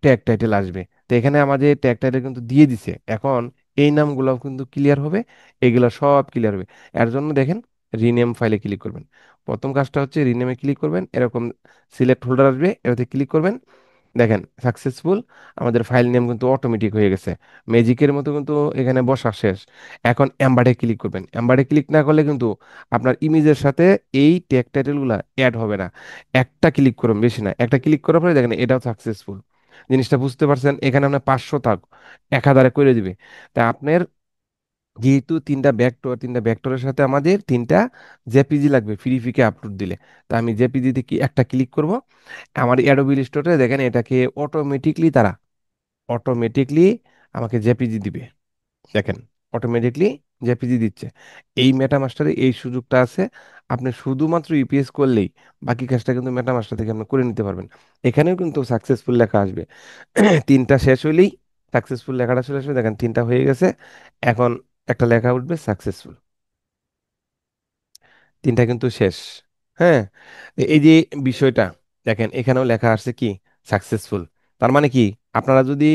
ট্যাগ টাইটেল আসবে। তো এখানে আমাদের ট্যাগ টাইটেল কিন্তু দিয়ে দিছে। এখন এই নামগুলো কিন্তু ক্লিয়ার হবে, এগুলো সব ক্লিয়ার হবে। এর জন্য দেখেন রিনেম ফাইলে ক্লিক করবেন। প্রথম কাজটা হচ্ছে রিনেমে ক্লিক করবেন, এরকম সিলেক্ট হোল্ডার আসবে, এটাতে ক্লিক করবেন। দেখেন সাকসেসফুল, আমাদের ফাইল নেম কিন্তু অটোমেটিক হয়ে গেছে, ম্যাজিকের মতো কিন্তু এখানে বসা শেষ। এখন এমবাডে ক্লিক করবেন। এমবাডে ক্লিক না করলে কিন্তু আপনার ইমেজের সাথে এই ট্যাগ টাইটেলগুলো অ্যাড হবে না। একটা ক্লিক করুন, বেশি না, একটা ক্লিক করার পরে দেখেন এটাও সাকসেসফুল। জিনিসটা বুঝতে পারছেন? এখানে আপনার 500 থাক, 1000 করে দিবে। তা আপনার যেহেতু তিনটা ভেক্টরের সাথে আমাদের তিনটা জেপিজি লাগবে ফ্রি ফিকে আপলোড দিলে। তা আমি জেপিজিতে কি একটা ক্লিক করব, আমার অ্যাডোবি ইলাস্ট্রেটরে দেখেন এটাকে অটোমেটিকলি আমাকে জেপিজি দিবে। দেখেন অটোমেটিকলি জেপিজি দিচ্ছে। এই মেটামাস্টারে এই সুযোগটা আছে, আপনি শুধুমাত্র ইউপিএস করলেই বাকি কাজটা কিন্তু মেটামাস্টার থেকে আপনি করে নিতে পারবেন। এখানেও কিন্তু সাকসেসফুল লেখা আসবে। তিনটা শেষ হইলেই সাকসেসফুল লেখাটা চলে আসবে, দেখেন তিনটা হয়ে গেছে। এখন একটা লেখা উঠবে সাকসেসফুল, তিনটা কিন্তু শেষ। হ্যাঁ, এই যে বিষয়টা দেখেন এখানেও লেখা আসছে কি সাকসেসফুল। তার মানে কি, আপনারা যদি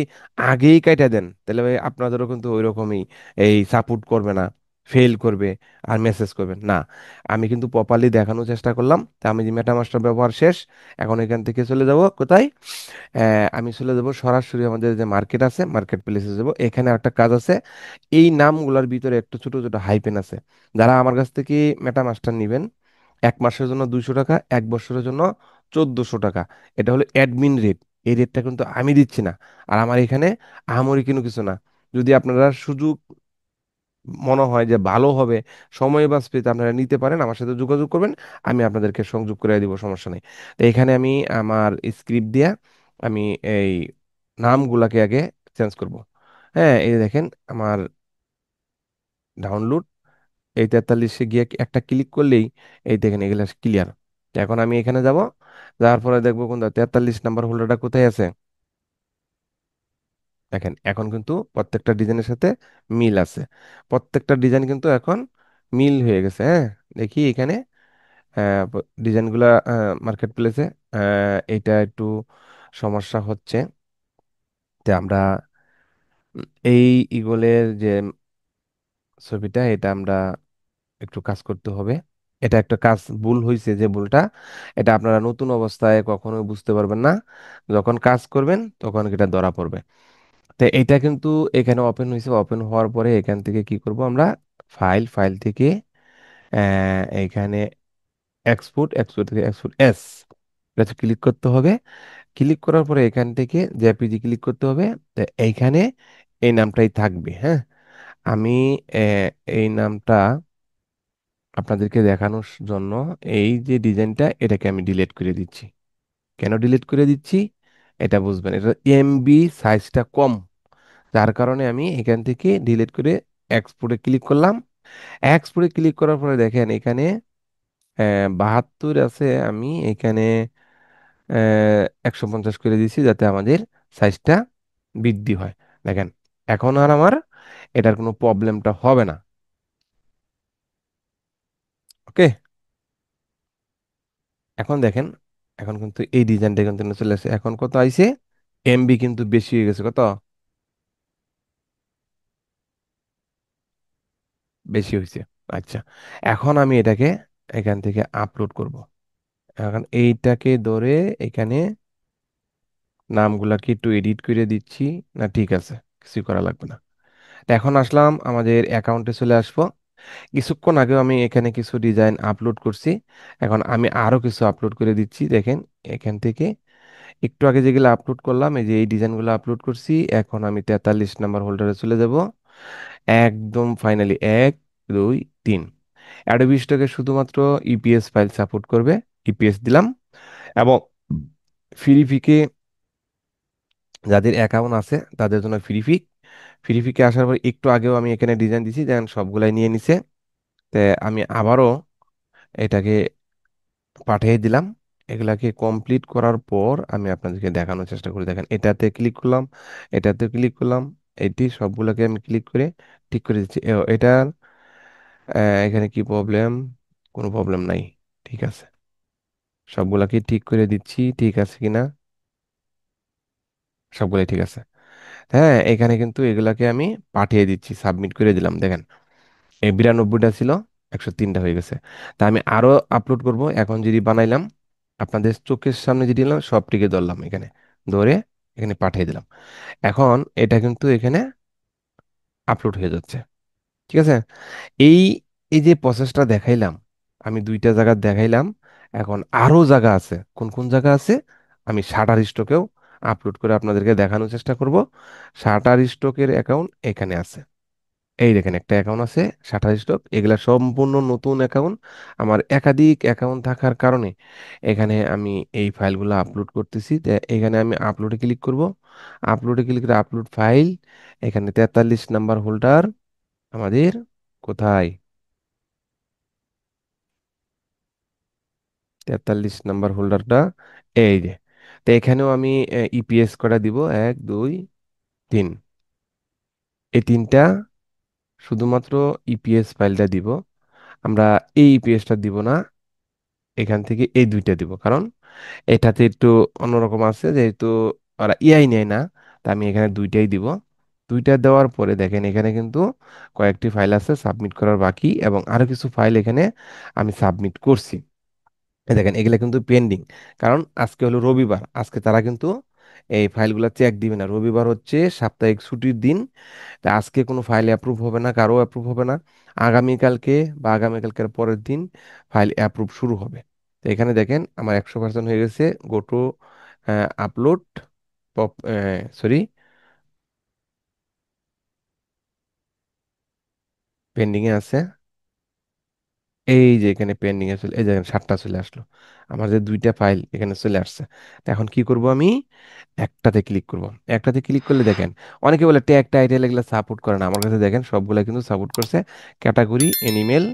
আগেই কাইটা দেন তাহলে ভাই আপনাদেরও কিন্তু ওই রকমই এই সাপোর্ট করবে না, ফেল করবে আর মেসেজ করবেন না। আমি কিন্তু প্রপারলি দেখানোর চেষ্টা করলাম। তা আমি যে মেটামাস্টার ব্যবহার শেষ, এখন এখান থেকে চলে যাব কোথায়, আমি চলে যাব সরাসরি আমাদের যে মার্কেট আছে মার্কেট প্লেসে যাব। এখানে একটা কাজ আছে, এই নামগুলোর ভিতরে একটু ছোট ছোট হাইপেন আছে। যারা আমার কাছ থেকে মেটামাস্টার নেবেন, 1 মাসের জন্য 200 টাকা, 1 বছরের জন্য 1400 টাকা, এটা হলো অ্যাডমিন রেট। এই রেটটা কিন্তু আমি দিচ্ছি না। আর আমার এখানে আহামরি কোনো কিছু না। যদি আপনারা সুযোগ মনে হয় যে ভালো হবে, সময় বাঁচবে, তা আপনারা নিতে পারেন, আমার সাথে যোগাযোগ করবেন, আমি আপনাদেরকে সংযোগ করে দিব, সমস্যা নেই। তো এখানে আমি আমার স্ক্রিপ্ট দিয়া আমি এই নামগুলাকে আগে চেঞ্জ করব। হ্যাঁ, এই যে দেখেন আমার ডাউনলোড, এই 43-এ গিয়ে একটা ক্লিক করলেই এই দেখেন এগুলা ক্লিয়ার। এখন আমি এখানে যাব, যাওয়ার পরে দেখবো কোন 43 নাম্বার হোল্ডারটা কোথায় আছে। দেখেন এখন কিন্তু প্রত্যেকটা ডিজাইনের সাথে মিল আছে, প্রত্যেকটা ডিজাইন কিন্তু এখন মিল হয়ে গেছে। হ্যাঁ, দেখি এখানে ডিজাইনগুলা মার্কেট প্লেসে এটা একটু সমস্যা হচ্ছে। যে আমরা এই ইগলের যে ছবিটা, এটা আমরা একটু কাজ করতে হবে। এটা একটা কাজ ভুল হয়েছে, যে ভুলটা এটা আপনারা নতুন অবস্থায় কখনোই বুঝতে পারবেন না, যখন কাজ করবেন তখন এটা ধরা পড়বে। তো এটা কিন্তু এখানে ওপেন হয়েছে, ওপেন হওয়ার পরে এখান থেকে কি করব আমরা, ফাইল থেকে এখানে এক্সপোর্ট থেকে এক্সপোর্ট এস, এটা ক্লিক করতে হবে। ক্লিক করার পরে এখান থেকে জেপিজি ক্লিক করতে হবে। তো এইখানে এই নামটাই থাকবে। হ্যাঁ, আমি এই নামটা আপনাদেরকে দেখানোর জন্য এই যে ডিজাইনটা এটাকে আমি ডিলিট করে দিচ্ছি। কেন ডিলিট করে দিচ্ছি এটা বুঝবেন, এটা এমবি সাইজটা কম, যার কারণে আমি এখান থেকে ডিলিট করে এক্সপোর্টে ক্লিক করলাম। এক্সপোর্টে ক্লিক করার পরে দেখেন এখানে 72 আছে, আমি এখানে 150 করে দিয়েছি, যাতে আমাদের সাইজটা বৃদ্ধি হয়। দেখেন এখন আর আমার এটার কোনো প্রবলেমটা হবে না। ওকে, এখন দেখেন, এখন কিন্তু এই ডিজাইনটা কিন্তু চলে আসে। এখন কত আইছে, এমবি কিন্তু বেশি হয়ে গেছে, কত বেশি হয়েছে। আচ্ছা, এখন আমি এটাকে এখান থেকে আপলোড করব। এখন এইটাকে ধরে এখানে নামগুলাকে একটু এডিট করে দিচ্ছি। না ঠিক আছে, কিছু করা লাগবে না। তো এখন আসলাম আমাদের অ্যাকাউন্টে চলে আসবো। কিছুক্ষণ আগেও আমি এখানে কিছু ডিজাইন আপলোড করছি, এখন আমি আরো কিছু আপলোড করে দিচ্ছি। দেখেন এখান থেকে একটু আগে যেগুলো আপলোড করলাম, এই যে এই ডিজাইনগুলো আপলোড করছি, এখন আমি 43 নাম্বার হোল্ডারে চলে যাব। একদম ফাইনালি 1 2 3, অ্যাডোবি স্টকে শুধুমাত্র ইপিএস ফাইল সাপোর্ট করবে, ইপিএস দিলাম। এবং ফিকে, যাদের অ্যাকাউন্ট আছে তাদের জন্য ফিকে আসার পর একটু আগেও আমি এখানে ডিজাইন দিছি, যেন সবগুলাই নিয়ে নিছে। তে আমি আবারও এটাকে পাঠিয়ে দিলাম। এগুলাকে কমপ্লিট করার পর আমি আপনাদেরকে দেখানোর চেষ্টা করি। দেখেন, এটাতে ক্লিক করলাম, এটাতে ক্লিক করলাম, এটি সবগুলোকে আমি ক্লিক করে ঠিক করে দিচ্ছি। এটার এখানে কি প্রবলেম? কোনো প্রবলেম নাই, ঠিক আছে। সবগুলাকে ঠিক করে দিচ্ছি, ঠিক আছে কিনা, সবগুলাই ঠিক আছে। হ্যাঁ, এখানে কিন্তু এগুলাকে আমি পাঠিয়ে দিচ্ছি, সাবমিট করে দিলাম। দেখেন, এই 92টা ছিল, 103টা হয়ে গেছে। তা আমি আরো আপলোড করব। এখন যদি বানাইলাম, আপনাদের চোখের সামনে যদি দিলাম, সবটিকে ধরলাম, এখানে ধরে এখানে পাঠিয়ে দিলাম। এখন এটা কিন্তু এখানে আপলোড হয়ে যাচ্ছে, ঠিক আছে। এই এই যে প্রসেসটা দেখাইলাম, আমি দুইটা জায়গা দেখাইলাম। এখন আরো জায়গা আছে, কোন কোন জায়গা আছে আমি শাটার স্টকেও আপলোড করে আপনাদেরকে দেখানোর চেষ্টা করব। শাটার স্টকের অ্যাকাউন্ট এখানে আছে। এই দেখেন, একটা অ্যাকাউন্ট আছে শাটার স্টক, এগুলা সম্পূর্ণ নতুন অ্যাকাউন্ট। আমার একাধিক অ্যাকাউন্ট থাকার কারণে এখানে আমি এই ফাইলগুলো আপলোড করতেছি। তো এখানে আমি আপলোডে ক্লিক করব। আপলোডে ক্লিক করে আপলোড ফাইল, এখানে 43 নাম্বার হোল্ডার আমাদের কোথায়? 43 নাম্বার হোল্ডারটা এই যে। তো এখানেও আমি ইপিএস করা দিব, 1 2 3। এই তিনটা শুধুমাত্র ইপিএস ফাইলটা দিব। আমরা এই ইপিএসটা দিব না, এখান থেকে এই দুইটা দিব। কারণ এটাতে একটু অন্যরকম আছে, যেহেতু ওরা ইআই নেয় না। তা আমি এখানে দুইটাই দিব। দুইটা দেওয়ার পরে দেখেন, এখানে কিন্তু কয়েকটি ফাইল আছে সাবমিট করার বাকি, এবং আরো কিছু ফাইল এখানে আমি সাবমিট করছি। এই দেখেন, এগুলা কিন্তু পেন্ডিং। কারণ আজকে হলো রবিবার, আজকে তারা কিন্তু এই ফাইলগুলো চেক দিবে না। রবিবার হচ্ছে সাপ্তাহিক ছুটির দিন। তা আজকে কোনো ফাইল অ্যাপ্রুভ হবে না, কারো অ্যাপ্রুভ হবে না। আগামীকালকে বা আগামীকালকের পরের দিন ফাইল অ্যাপ্রুভ শুরু হবে। তো এখানে দেখেন, আমার 100% হয়ে গেছে। গো টু আপলোড, সরি, পেন্ডিংয়ে আছে। এই যে এখানে পেন্ডিং এ চলে, এই যে 7টা চলে আসলো। আমার যে দুইটা ফাইল এখানে চলে আসছে। তো এখন কি করব আমি? একটাতে ক্লিক করব। একটাতে ক্লিক করলে দেখেন, অনেকে বলে ট্যাগ টাইটেল এগুলো সাপোর্ট করে না। আমার কাছে দেখেন সবগুলা কিন্তু সাপোর্ট করছে। ক্যাটাগরি এনিমেল,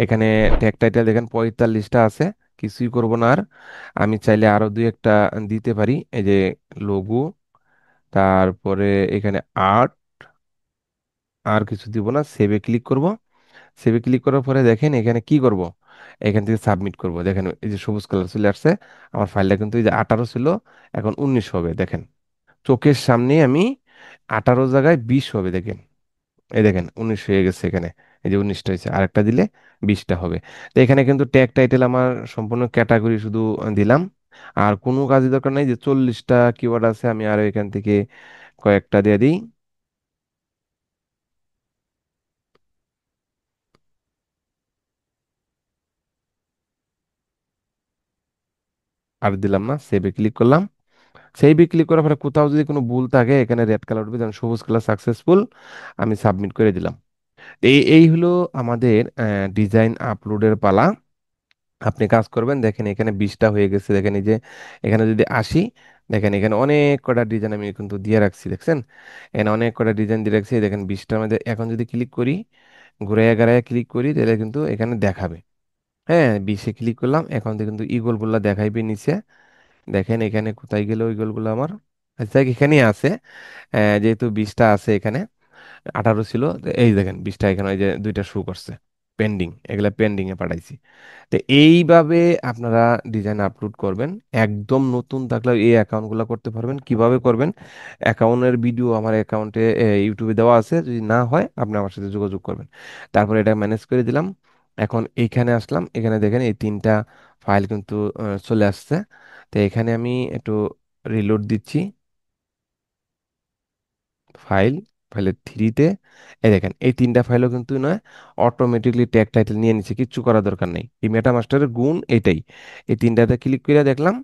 এখানে ট্যাগ টাইটেল দেখেন 45টা আছে। কিছুই করব না আর। আমি চাইলে আরো দুই একটা দিতে পারি। এই যে লোগো, তারপরে এখানে আর্ট, আর কিছু দিব না। সেভে ক্লিক করব। সেভে ক্লিক করার পরে দেখেন এখানে কি করব, এখান থেকে সাবমিট করব। দেখেন, এই যে সবুজ কালার চলে আসছে। আমার ফাইলটা কিন্তু এই যে 18 ছিল, এখন 19 হবে। দেখেন, চোখের সামনে আমি 18 জায়গায় 20 হবে। দেখেন, এই দেখেন 19 হয়ে গেছে এখানে। এই যে 19টা হয়েছে, আরেকটা দিলে 20টা হবে। তো এখানে কিন্তু ট্যাগ টাইটেল আমার সম্পূর্ণ ক্যাটাগরি শুধু দিলাম। আর কোনো কাজই দরকার নাই। যে 40টা কিওয়ার্ড আছে, আমি আরো এখান থেকে কয়েকটা দিয়ে দিই। আর দিলাম না, সেভে ক্লিক করলাম। সেই ক্লিক করার পরে কোথাও যদি কোনো ভুল থাকে, এখানে রেড কালার উঠবে, যেমন সবুজ কালার সাকসেসফুল। আমি সাবমিট করে দিলাম। এই এই হলো আমাদের ডিজাইন আপলোডের পালা। আপনি কাজ করবেন। দেখেন এখানে 20টা হয়ে গেছে। দেখেন এই যে এখানে যদি আসি, দেখেন এখানে অনেক কটা ডিজাইন আমি কিন্তু দিয়ে রাখছি, দেখছেন? এখানে অনেক কটা ডিজাইন দিয়ে রাখছি। এই দেখেন 20টার মধ্যে এখন যদি ক্লিক করি, ঘুরে এগারায় ক্লিক করি, তাহলে কিন্তু এখানে দেখাবে। হ্যাঁ, 20-এ ক্লিক করলাম, এখন তো কিন্তু ইগল গুলা দেখাইবে নিচে। দেখেন এখানে কোথায় গেল ইগল গুলো আমার? আচ্ছা, এখানেই আছে। যেহেতু 20টা আছে এখানে, 18 ছিল, তো এই দেখেন 20টা এখানে, ওই যে দুইটা শো করছে পেন্ডিং, এগুলা পেন্ডিং এ পাঠাইছি। তো এইভাবে আপনারা ডিজাইন আপলোড করবেন। একদম নতুন থাকলে এই অ্যাকাউন্টগুলো করতে পারবেন। কিভাবে করবেন? অ্যাকাউন্টের ভিডিও আমার অ্যাকাউন্টে ইউটিউবে দেওয়া আছে, যদি না হয় আপনি আমার সাথে যোগাযোগ করবেন। তারপরে এটা ম্যানেজ করে দিলাম। এখন এইখানে আসলাম, এখানে দেখেন এই তিনটা ফাইল কিন্তু চলে আসছে। তো এখানে আমি একটু রিলোড দিচ্ছি। ফাইল, ফাইলের থ্রিতে এই দেখেন এই তিনটা ফাইলও কিন্তু নয়, অটোমেটিকলি ট্যাগ টাইটেল নিয়ে নিচ্ছে, কিচ্ছু করা দরকার নেই। এই মেটা মাস্টারের গুণ এটাই। এই তিনটাতে ক্লিক করে দেখলাম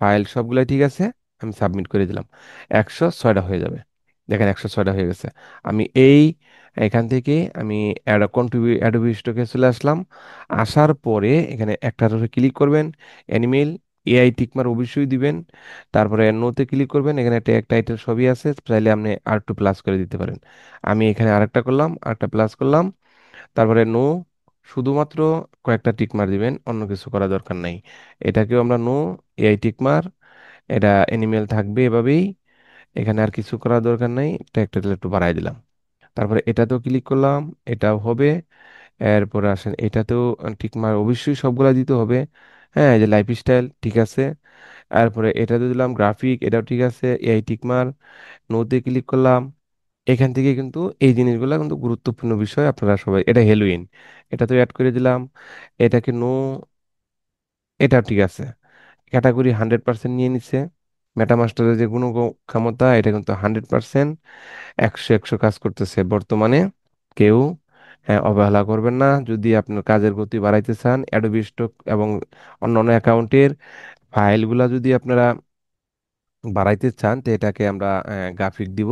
ফাইল সবগুলাই ঠিক আছে, আমি সাবমিট করে দিলাম। 106টা হয়ে যাবে। দেখেন 106টা হয়ে গেছে। আমি এই এখান থেকে আমি অ্যাডোবি স্টকে চলে আসলাম। আসার পরে এখানে একটার উপরে ক্লিক করবেন, অ্যানিমেল, এআই টিকমার অবশ্যই দিবেন। তারপরে নোতে ক্লিক করবেন, এখানে একটা এক টাইটেল ছবি আছে, চাইলে আপনি আর একটু প্লাস করে দিতে পারেন। আমি এখানে আরেকটা করলাম, আরেকটা প্লাস করলাম। তারপরে নো, শুধুমাত্র কয়েকটা টিকমার দিবেন, অন্য কিছু করা দরকার নাই। এটাকেও আমরা নো, এআই টিকমার, এটা অ্যানিমেল থাকবে এভাবেই, এখানে আর কিছু করার দরকার নাই, টাইটেল একটু বাড়াই দিলাম। তারপরে এটাতেও ক্লিক করলাম, এটাও হবে। এরপরে আসেন এটাতেও টিক মার অবশ্যই সবগুলা দিতে হবে। হ্যাঁ, এই যে লাইফস্টাইল ঠিক আছে। তারপরে এটাতে দিলাম গ্রাফিক, এটাও ঠিক আছে, এআই টিক মার। নোতে ক্লিক করলাম। এখান থেকে কিন্তু এই জিনিসগুলো কিন্তু গুরুত্বপূর্ণ বিষয়, আপনারা সবাই, এটা হেলোইন, এটা তো অ্যাড করে দিলাম। এটাকে নো, এটাও ঠিক আছে। ক্যাটাগরি 100% নিয়ে নিচ্ছে। মেটামাস্টারের যে ক্ষমতা, এটা কিন্তু 100%, 100 কাজ করতেছে বর্তমানে। কেউ অবহেলা করবেন না। যদি আপনার কাজের গতি বাড়াইতে চান, অ্যাডোবি স্টক এবং অন্যান্য অ্যাকাউন্টের ফাইলগুলা যদি আপনারা বাড়াইতে চান, তো এটাকে আমরা গ্রাফিক দিব।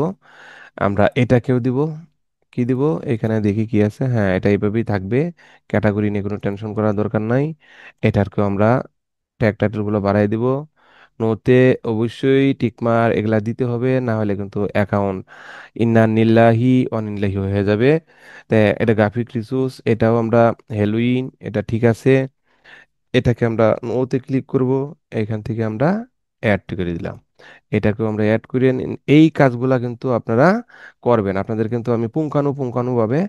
আমরা এটাকেও দিব, কি দিব, এখানে দেখি কি আছে। হ্যাঁ, এটা এইভাবেই থাকবে। ক্যাটাগরি নিয়ে কোনো টেনশন করার দরকার নাই। এটাকেও আমরা ট্যাগ টাইটেল গুলো বাড়াই দিব। নোতে অবশ্যই টিকমার এগুলা দিতে হবে, না হলে কিন্তু অ্যাকাউন্ট ইন্না নিল্লাহি অনিল্লাহি হয়ে যাবে। তাই এটা গ্রাফিক রিসোর্স, এটাও আমরা হেলোইন, এটা ঠিক আছে। এটাকে আমরা নোতে ক্লিক করব, এখান থেকে আমরা অ্যাড করে দিলাম। এটাকেও আমরা অ্যাড করে এই কাজগুলা কিন্তু আপনারা করবেন। আপনাদের কিন্তু আমি পুঙ্খানুপুঙ্খানুভাবে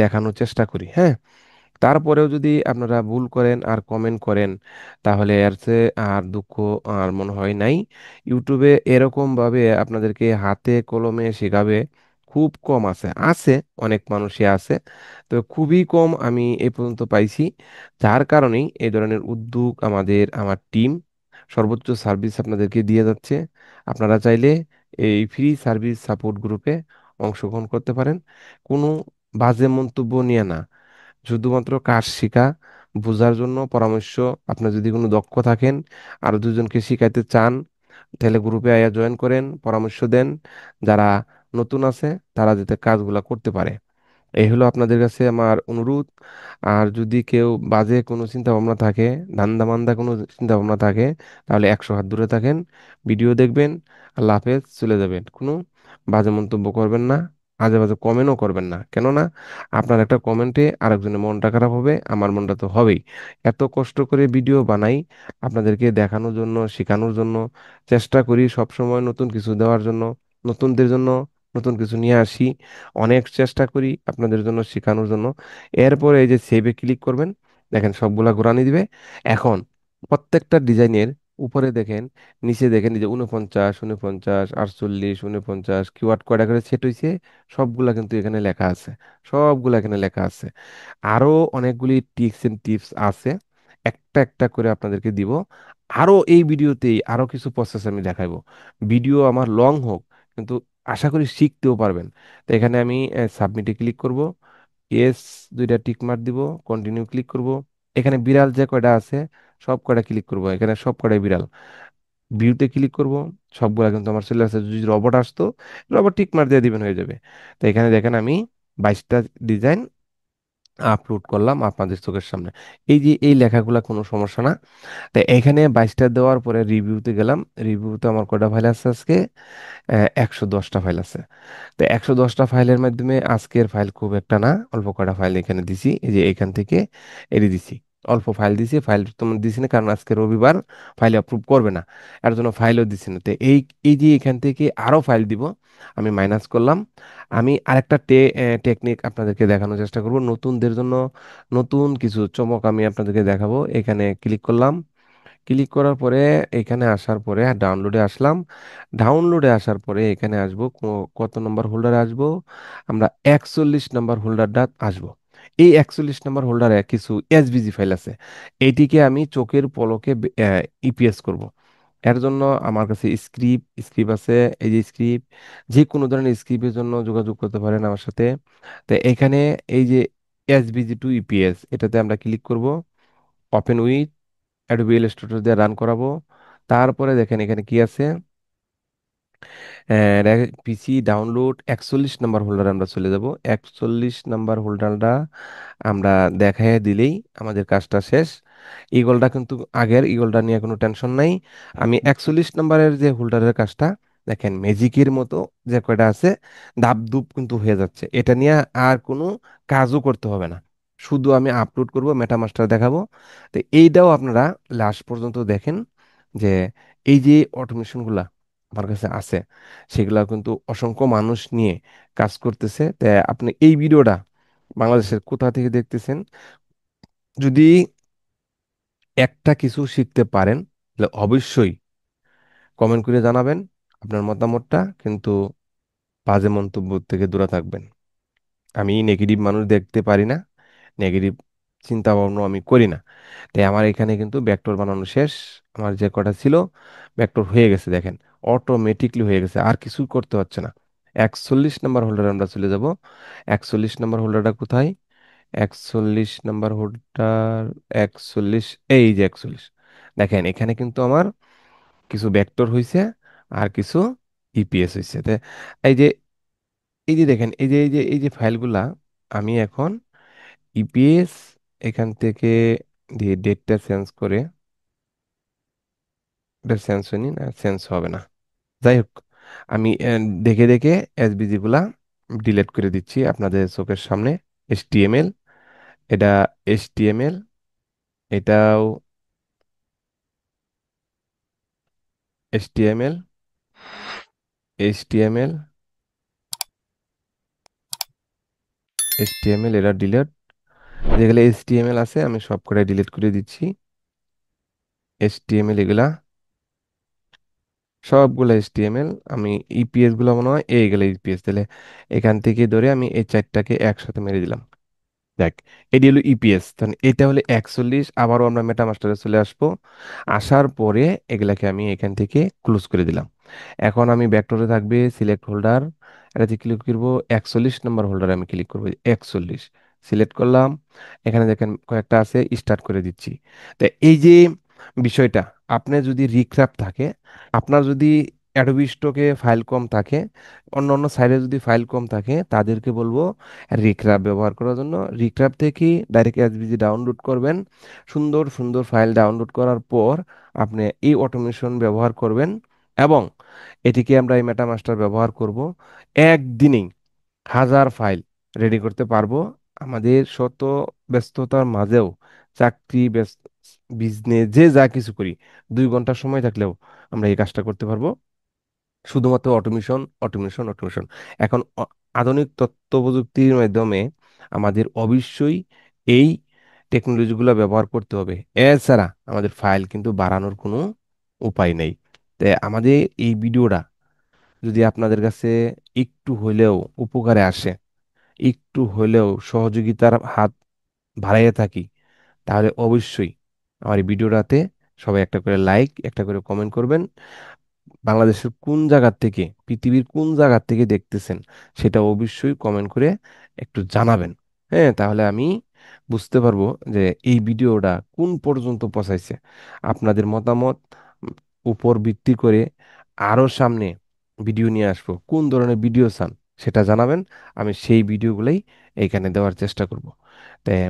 দেখানোর চেষ্টা করি, হ্যাঁ। তারপরেও যদি আপনারা ভুল করেন আর কমেন্ট করেন, তাহলে এর চেয়ে আর দুঃখ আর মনে হয় নাই। ইউটিউবে এরকম ভাবে আপনাদেরকে হাতে কলমে শেখাবে খুব কম আছে, আছে অনেক মানুষই আছে, তো খুবই কম আমি এ পর্যন্ত পাইছি। যার কারণেই এই ধরনের উদ্যোগ আমার টিম সর্বোচ্চ সার্ভিস আপনাদেরকে দিয়ে যাচ্ছে। আপনারা চাইলে এই ফ্রি সার্ভিস সাপোর্ট গ্রুপে অংশগ্রহণ করতে পারেন, কোনো বাজে মন্তব্য নিয়ে না, শুধুমাত্র কাজ শেখা, বোঝার জন্য পরামর্শ। আপনার যদি কোনো দক্ষ থাকেন, আরো দুজনকে শিখাইতে চান, তাহলে গ্রুপে আয়া জয়েন করেন, পরামর্শ দেন। যারা নতুন আছে তারা যাতে কাজগুলা করতে পারে, এই হলো আপনাদের কাছে আমার অনুরোধ। আর যদি কেউ বাজে কোনো চিন্তা ভাবনা থাকে, ধান্দা মান্দা কোনো চিন্তা ভাবনা থাকে, তাহলে 100 হাত দূরে থাকেন, ভিডিও দেখবেন, আল্লাহ হাফেজ, চলে যাবেন। কোনো বাজে মন্তব্য করবেন না, আজে বাজে কমেন্টও করবেন না। কেননা আপনার একটা কমেন্টে আরেকজনের মনটা খারাপ হবে, আমার মনটা তো হবেই। এত কষ্ট করে ভিডিও বানাই আপনাদেরকে দেখানোর জন্য, শেখানোর জন্য, চেষ্টা করি সবসময় নতুন কিছু দেওয়ার জন্য, নতুনদের জন্য নতুন কিছু নিয়ে আসি, অনেক চেষ্টা করি আপনাদের জন্য শেখানোর জন্য। এরপরে এই যে সেভে ক্লিক করবেন, দেখেন সবগুলা ঘোরানি দিবে। এখন প্রত্যেকটা ডিজাইনের উপরে দেখেন, নিচে দেখেন, এই যে 49, 49, 48, 49 কিওয়ার্ড কয়টা করে সেট হয়েছে, সবগুলা কিন্তু এখানে লেখা আছে, সবগুলা এখানে লেখা আছে। আরো অনেকগুলি টিপস এন্ড টিপস আছে, একটা একটা করে আপনাদেরকে দিব। আরো এই ভিডিওতেই আরো কিছু প্রসেস আমি দেখাবো। ভিডিও আমার লং হোক, কিন্তু আশা করি শিখতেও পারবেন। তো এখানে আমি সাবমিটে ক্লিক করব, এস দুইটা টিক মার্ক দিব, কন্টিনিউ ক্লিক করব। এখানে বিড়াল যে কয়টা আছে সব কয়টা ক্লিক করব, এখানে সব কয়টাই বিড়াল। ভিউতে ক্লিক করব, সবগুলা কিন্তু আমার চলে আসছে। যদি রবট আসতো, রবট টিক মার্ক দিয়ে দিবেন, হয়ে যাবে। তো এখানে দেখেন আমি 22টা ডিজাইন আপলোড করলাম আপনাদের চোখের সামনে। এই যে এই লেখাগুলা কোনো সমস্যা না। তো এখানে 22টা দেওয়ার পরে রিভিউতে গেলাম। রিভিউতে আমার কয়টা ফাইল আছে আজকে? 110টা ফাইল আছে। তো 110টা ফাইলের মাধ্যমে আজকের ফাইল খুব একটা না, অল্প কয়টা ফাইল এখানে দিছি, এই যে এখান থেকে এড়িয়ে দিছি। অল্প ফাইল দিছি, ফাইল তোমার দিছি না, কারণ আজকে রবিবার, ফাইল অ্যাপ্রুভ করবে না, এর জন্য ফাইলও দিছি না। তো এই যে এখান থেকে আরো ফাইল দিব, আমি মাইনাস করলাম। আমি আরেকটা টেকনিক আপনাদেরকে দেখানোর চেষ্টা করব নতুনদের জন্য, নতুন কিছু চমক আমি আপনাদেরকে দেখাবো। এখানে ক্লিক করলাম, ক্লিক করার পরে এখানে আসার পরে ডাউনলোডে আসলাম। ডাউনলোডে আসার পরে এখানে আসবো, কত নম্বর হোল্ডারে আসবো, আমরা 41 নম্বর হোল্ডারটা আসবো। এই 41 নম্বর হোল্ডারে কিছু এসভিজি ফাইল আছে, এইটিকে আমি চোখের পলকে ইপিএস করব। এর জন্য আমার কাছে স্ক্রিপ্ট আছে, এই যে স্ক্রিপ্ট, যে কোনো ধরনের স্ক্রিপ্টের জন্য যোগাযোগ করতে পারেন আমার সাথে। তো এখানে এই যে SVG2 ইপিএস, এটাতে আমরা ক্লিক করব, ওপেন উইথ অ্যাডোবি ইলাস্ট্রেটর দিয়ে রান করাবো। তারপরে দেখেন এখানে কি আছে, পিসি ডাউনলোড 41 নম্বর হোল্ডারে আমরা চলে যাব। 41 নম্বর হোল্ডারটা আমরা দেখাই দিলেই আমাদের কাজটা শেষ। ইগলটা কিন্তু আগের ইগলটা নিয়ে কোনো টেনশন নাই। আমি 41 নম্বরের যে হোল্ডারের কাজটা দেখেন ম্যাজিকের মতো যে কয়টা আছে ধাপ ধুপ কিন্তু হয়ে যাচ্ছে। এটা নিয়ে আর কোনো কাজও করতে হবে না, শুধু আমি আপলোড করব, মেটামাস্টার দেখাবো। তো এইটাও আপনারা লাস্ট পর্যন্ত দেখেন যে এই যে অটোমেশনগুলা আমার কাছে আছে সেগুলা কিন্তু অসংখ্য মানুষ নিয়ে কাজ করতেছে। তাই আপনি এই ভিডিওটা বাংলাদেশের কোথা থেকে দেখতেছেন, যদি একটা কিছু শিখতে পারেন তাহলে অবশ্যই কমেন্ট করে জানাবেন আপনার মতামতটা, কিন্তু বাজে মন্তব্য থেকে দূরে থাকবেন। আমি নেগেটিভ মানুষ দেখতে পারি না, নেগেটিভ চিন্তা ভাবনা আমি করি না। তাই আমার এখানে কিন্তু ভেক্টর বানানো শেষ। আমার যে কটা ছিল ভেক্টর হয়ে গেছে দেখেন, অটোমেটিকলি হয়ে গেছে, আর কিছু করতে হচ্ছে না। 41 নম্বর হোল্ডারে আমরা চলে যাব। 41 নম্বর হোল্ডারটা কোথায়? 41 নম্বর হোল্ডার 41, এই যে 41। দেখেন এখানে কিন্তু আমার কিছু ভেক্টর হয়েছে আর কিছু ইপিএস হয়েছে। এই যে দেখেন এই যে ফাইলগুলা আমি এখন ইপিএস এখান থেকে দিয়ে ডেটটা চেঞ্জ করে, এটা চেঞ্জ হয়নি না, চেঞ্জ হবে না, যাই হোক আমি দেখে দেখে এসবিজি গুলা ডিলিট করে দিচ্ছি আপনাদের চোখের সামনে। এইচটিএমএল, এটা এইচটিএমএল, এটাও এইচটিএমএল, এইচটিএমএল, এইচটিএমএল, এটা ডিলিট। যেগুলো এইচটিএমএল আছে আমি সব কটাই ডিলিট করে দিচ্ছি। এইচটিএমএল এগুলা সবগুলো এইচটিএমএল। আমি ইপিএস গুলো মনে হয় এইগুলো ইপিএস, তাহলে এখান থেকে ধরে আমি এই চারটাকে একসাথে মেরে দিলাম। দেখ, এটি হলো ইপিএস, তাহলে এটা হলো 41। আবারও আমরা মেটামাস্টারে চলে আসবো, আসার পরে এগুলাকে আমি এখান থেকে ক্লোজ করে দিলাম। এখন আমি ভেক্টরে থাকবে সিলেক্ট হোল্ডার, এটাতে ক্লিক করব। 41 নম্বর হোল্ডারে আমি ক্লিক করবো, 41 সিলেক্ট করলাম। এখানে দেখেন কয়েকটা আছে, স্টার্ট করে দিচ্ছি। তো এই যে বিষয়টা, আপনার যদি রিক্রাফট থাকে, আপনার যদি অ্যাডোবি স্টকে ফাইল কম থাকে, অন্য অন্য সাইডে যদি ফাইল কম থাকে, তাদেরকে বলবো রিক্রাফট ব্যবহার করার জন্য। রিক্রাফট থেকে ডাইরেক্ট এসভিজি ডাউনলোড করবেন। সুন্দর সুন্দর ফাইল ডাউনলোড করার পর আপনি এই অটোমেশন ব্যবহার করবেন, এবং এটিকে আমরা এই মেটামাস্টার ব্যবহার করব। একদিনেই 1000 ফাইল রেডি করতে পারবো। আমাদের শত ব্যস্ততার মাঝেও, চাকরি ব্যস্ত, বিজনেস, যে যা কিছু করি, 2 ঘন্টা সময় থাকলেও আমরা এই কাজটা করতে পারবো। শুধুমাত্র অটোমেশন, অটোমেশন, অটোমেশন। এখন আধুনিক তথ্য প্রযুক্তির মাধ্যমে আমাদের অবশ্যই এই টেকনোলজিগুলো ব্যবহার করতে হবে, এছাড়া আমাদের ফাইল কিন্তু বাড়ানোর কোনো উপায় নেই। তাই আমাদের এই ভিডিওটা যদি আপনাদের কাছে একটু হলেও উপকারে আসে, একটু হলেও সহযোগিতার হাত বাড়াইয়ে থাকি, তাহলে অবশ্যই আমার এই ভিডিওটাতে সবাই একটা করে লাইক, একটা করে কমেন্ট করবেন। বাংলাদেশের কোন জায়গা থেকে, পৃথিবীর কোন জায়গা থেকে দেখতেছেন সেটা অবশ্যই কমেন্ট করে একটু জানাবেন। হ্যাঁ, তাহলে আমি বুঝতে পারবো যে এই ভিডিওটা কোন পর্যন্ত পৌঁছাইছে। আপনাদের মতামত উম, উপর ভিত্তি করে আরো সামনে ভিডিও নিয়ে আসবো, কোন ধরনের ভিডিও চান সেটা জানাবেন। আমি সেই ভিডিওগুলোই এইখানে দেওয়ার চেষ্টা করব। তাই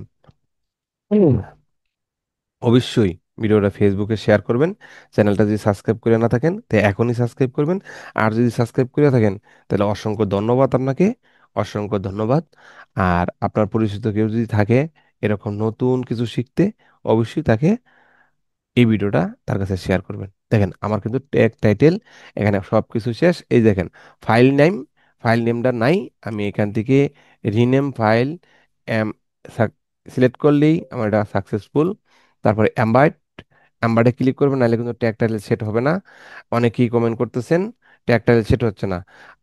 অবশ্যই ভিডিওটা ফেসবুকে শেয়ার করবেন। চ্যানেলটা যদি সাবস্ক্রাইব করে না থাকেন তো এখনই সাবস্ক্রাইব করবেন। আর যদি সাবস্ক্রাইব করে থাকেন তাহলে অসংখ্য ধন্যবাদ আপনাকে, অসংখ্য ধন্যবাদ। আর আপনার পরিচিত কেউ যদি থাকে এরকম নতুন কিছু শিখতে, অবশ্যই তাকে এই ভিডিওটা তার কাছে শেয়ার করবেন। দেখেন আমার কিন্তু ট্যাগ টাইটেল এখানে সব কিছু শেষ। এই দেখেন ফাইল নেম, ফাইল নেমটা নাই, আমি এখান থেকে রিনেম ফাইল এম সিলেক্ট করলেই আমার এটা সাকসেসফুল। তারপরে অ্যাম্বাইট, অ্যাম্বার্ডে ক্লিক করবেন, নাহলে কিন্তু ট্যাগ টাইটেল সেট হবে না। অনেকেই কমেন্ট করতেছেন ট্যাগ টাইটেল সেট হচ্ছে না।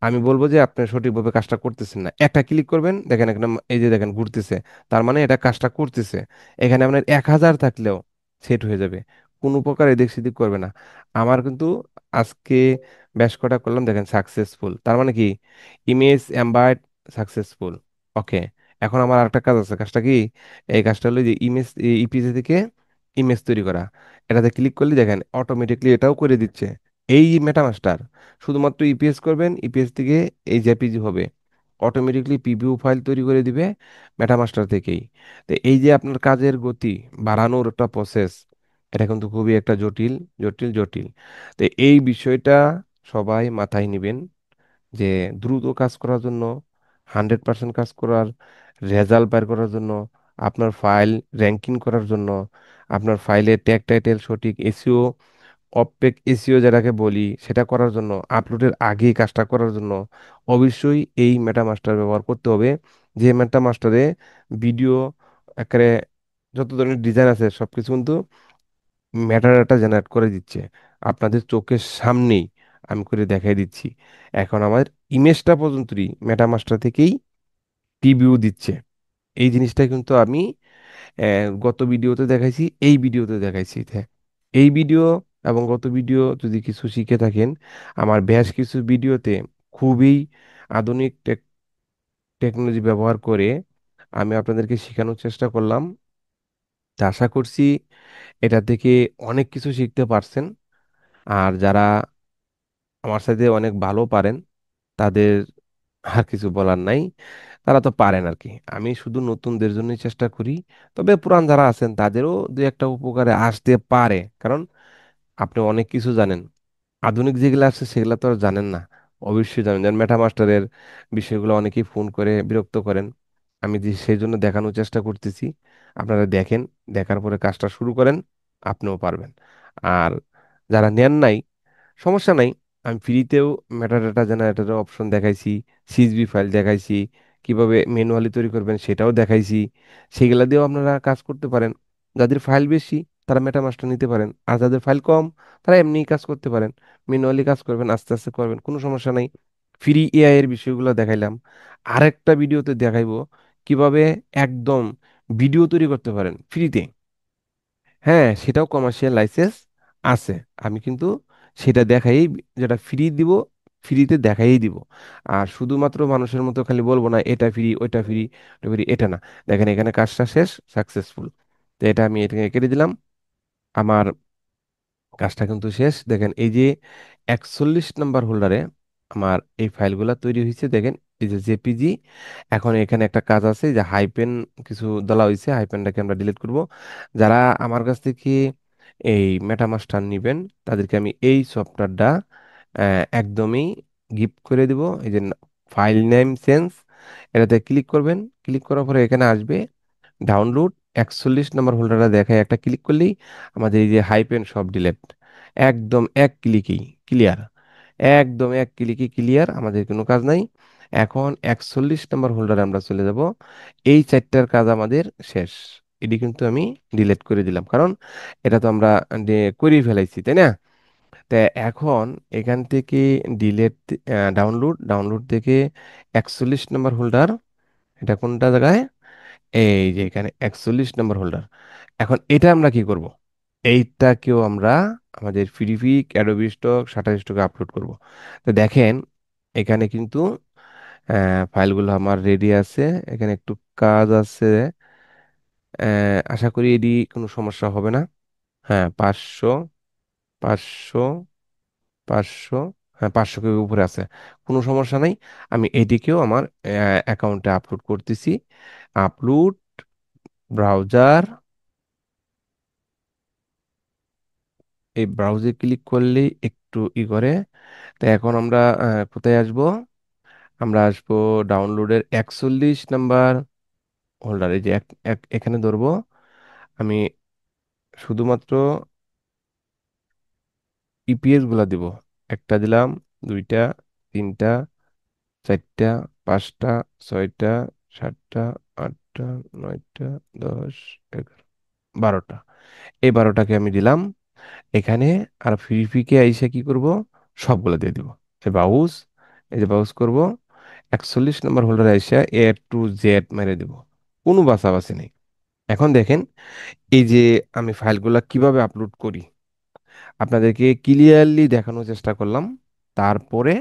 আমি বলবো যে আপনি সঠিকভাবে কাজটা করতেছেন না। একটা ক্লিক করবেন, দেখেন এখানে এই যে দেখেন ঘুরতেছে, তার মানে এটা কাজটা করতেছে। এখানে আপনার 1000 থাকলেও সেট হয়ে যাবে, কোনো প্রকার এদিক সেদিক করবে না। আমার কিন্তু আজকে বেশ কটা করলাম, দেখেন সাকসেসফুল, তার মানে কি ইমেজ এম্বার্ড সাকসেসফুল। ওকে, এখন আমার আরেকটা কাজ আছে, কাজটা কি? এই কাজটা হলো যে ইমেজ, ইপিজে থেকে ইমেজ তৈরি করা। এটাতে ক্লিক করলে দেখেন অটোমেটিকলি এটাও করে দিচ্ছে। এই মেটামাস্টার শুধুমাত্র ইপিএস করবেন, ইপিএস থেকে এই জেপিজি হবে, অটোমেটিকলি পিভিউ ফাইল তৈরি করে দিবে মেটামাস্টার থেকেই। তো এই যে আপনার কাজের গতি বাড়ানোর একটা প্রসেস, এটা কিন্তু খুবই একটা জটিল জটিল জটিল। তো এই বিষয়টা সবাই মাথায় নেবেন, যে দ্রুত কাজ করার জন্য, 100% কাজ করার, রেজাল্ট বের করার জন্য, আপনার ফাইল র্যাঙ্কিং করার জন্য, আপনার ফাইলের ট্যাগ টাইটেল সঠিক এসইও, অপেক এসইও যেটাকে বলি সেটা করার জন্য, আপলোডের আগে কাজটা করার জন্য অবশ্যই এই মেটামাস্টার ব্যবহার করতে হবে। যে মেটামাস্টারে ভিডিও একেবারে যত ধরনের ডিজাইন আছে সবকিছু কিন্তু মেটাডাটা জেনারেট করে দিচ্ছে আপনাদের চোখের সামনেই, আমি করে দেখাই দিচ্ছি। এখন আমার ইমেজটা পর্যন্তই মেটামাস্টার থেকেই প্রিভিউ দিচ্ছে। এই জিনিসটা কিন্তু আমি গত ভিডিওতে দেখাইছি, এই ভিডিওতে দেখাইছি। হ্যাঁ, এই ভিডিও এবং গত ভিডিও যদি কিছু শিখে থাকেন, আমার বেশ কিছু ভিডিওতে খুবই আধুনিক টেকনোলজি ব্যবহার করে আমি আপনাদেরকে শেখানোর চেষ্টা করলাম। তা আশা করছি এটা থেকে অনেক কিছু শিখতে পারছেন। আর যারা আমার সাথে অনেক ভালো পারেন, তাদের আর কিছু বলার নাই, তারা তো পারেন আর কি। আমি শুধু নতুনদের জন্যই চেষ্টা করি, তবে পুরান যারা আছেন তাদেরও দু একটা উপকারে আসতে পারে, কারণ আপনি অনেক কিছু জানেন, আধুনিক যেগুলো আছে সেগুলো তো আর জানেন না। অবশ্যই জানেন, যেন মেটা মাস্টারের বিষয়গুলো অনেকেই ফোন করে বিরক্ত করেন, আমি সেই জন্য দেখানোর চেষ্টা করতেছি। আপনারা দেখেন, দেখার পরে কাজটা শুরু করেন, আপনিও পারবেন। আর যারা নেন নাই, সমস্যা নাই, আমি ফ্রিতেও মেটাডাটা জেনারেটরের অপশন দেখাইছি, সিএসভি ফাইল দেখাইছি, কিভাবে ম্যানুয়ালি তৈরি করবেন সেটাও দেখাইছি। সেগুলা দিয়েও আপনারা কাজ করতে পারেন। যাদের ফাইল বেশি তারা মেটামাস্টার নিতে পারেন, আর যাদের ফাইল কম তারা এমনিই কাজ করতে পারেন, ম্যানুয়ালি কাজ করবেন, আস্তে আস্তে করবেন, কোনো সমস্যা নাই। ফ্রি এআই এর বিষয়গুলো দেখাইলাম, আরেকটা ভিডিওতে দেখাইবো কিভাবে একদম ভিডিও তৈরি করতে পারেন ফ্রিতে। হ্যাঁ, সেটাও কমার্শিয়াল লাইসেন্স আছে, আমি কিন্তু সেটা দেখাই, যেটা ফ্রি দিব ফ্রিতে দেখাই দিব। আর শুধুমাত্র মানুষের মতো খালি বলবো না এটা ফ্রি ওইটা ফ্রি ওটা ফ্রি, এটা না। দেখেন এখানে কাজটা শেষ, সাকসেসফুল। তো এটা আমি এটাকে কেটে দিলাম, আমার কাজটা কিন্তু শেষ। দেখেন এই যে 41 নম্বর হোল্ডারে আমার এই ফাইলগুলা তৈরি হয়েছে, দেখেন এই যে জেপিজি। এখন এখানে একটা কাজ আছে যে হাইপেন কিছু দেওয়া হয়েছে, হাইপেনটাকে আমরা ডিলিট করব। যারা আমার কাছ থেকে এই মেটামাস্টার নিবেন তাদেরকে আমি এই সফটওয়্যারটা একদমই গিফট করে দিব। এই যে ফাইল নেম চেঞ্জ, এটাতে ক্লিক করবেন, ক্লিক করার পরে এখানে আসবে ডাউনলোড। 41 নম্বর হোল্ডারটা দেখায়, একটা ক্লিক করলেই আমাদের এই যে হাইপেন সব ডিলেট, একদম এক ক্লিকেই ক্লিয়ার, একদম এক ক্লিকে ক্লিয়ার, আমাদের কোনো কাজ নাই। এখন 41 নম্বর হোল্ডারে আমরা চলে যাব, এই চারটার কাজ আমাদের শেষ। এটি কিন্তু আমি ডিলিট করে দিলাম, কারণ এটা তো আমরা করেই ফেলাইছি, তাই না? তা এখন এখান থেকে ডিলেট, ডাউনলোড, ডাউনলোড থেকে 41 নম্বর হোল্ডার, এটা কোনটা জায়গায়, এই যে এখানে 41 নম্বর হোল্ডার। এখন এটা আমরা কি করব, এইটাকেও আমরা আমাদের ফ্রিপিক অ্যাডোবি স্টক, শাটার স্টকে আপলোড করব। তো দেখেন এখানে কিন্তু ফাইলগুলো আমার রেডি আছে, এখানে একটু কাজ আছে। আশা করি এটি কোনো সমস্যা হবে না। হ্যাঁ, 500, 500, 500, হ্যাঁ 500 কে উপরে আছে, কোনো সমস্যা নাই। আমি এটিকেও আমার অ্যাকাউন্টে আপলোড করতেছি। আপলোড ব্রাউজার, এই ব্রাউজে ক্লিক করলেই একটু করে। তো এখন আমরা কোথায় আসব, আমরা আসবো ডাউনলোডের 41 নম্বর হোল্ডার, এই যে এখানে ধরবো। আমি শুধুমাত্র ইপিএস গুলা দিব, একটা দিলাম, দুইটা, তিনটা, চারটা, পাঁচটা, ছয়টা, সাতটা, আটটা, নয়টা, 10, 11, 12টা। এই 12টাকে আমি দিলাম এখানে। আর ফিকে আইসা কি করব, সবগুলো দিয়ে দিব। এই বাউস, এই যে বাউস করব, 41 নম্বর হোল্ডারে আইসা A to Z মেরে দিব, কোনো বাছাবাছি নেই। এখন দেখেন এই যে আমি ফাইলগুলা কিভাবে আপলোড করি আপনাদেরকে ক্লিয়ারলি দেখানোর চেষ্টা করলাম। তারপরে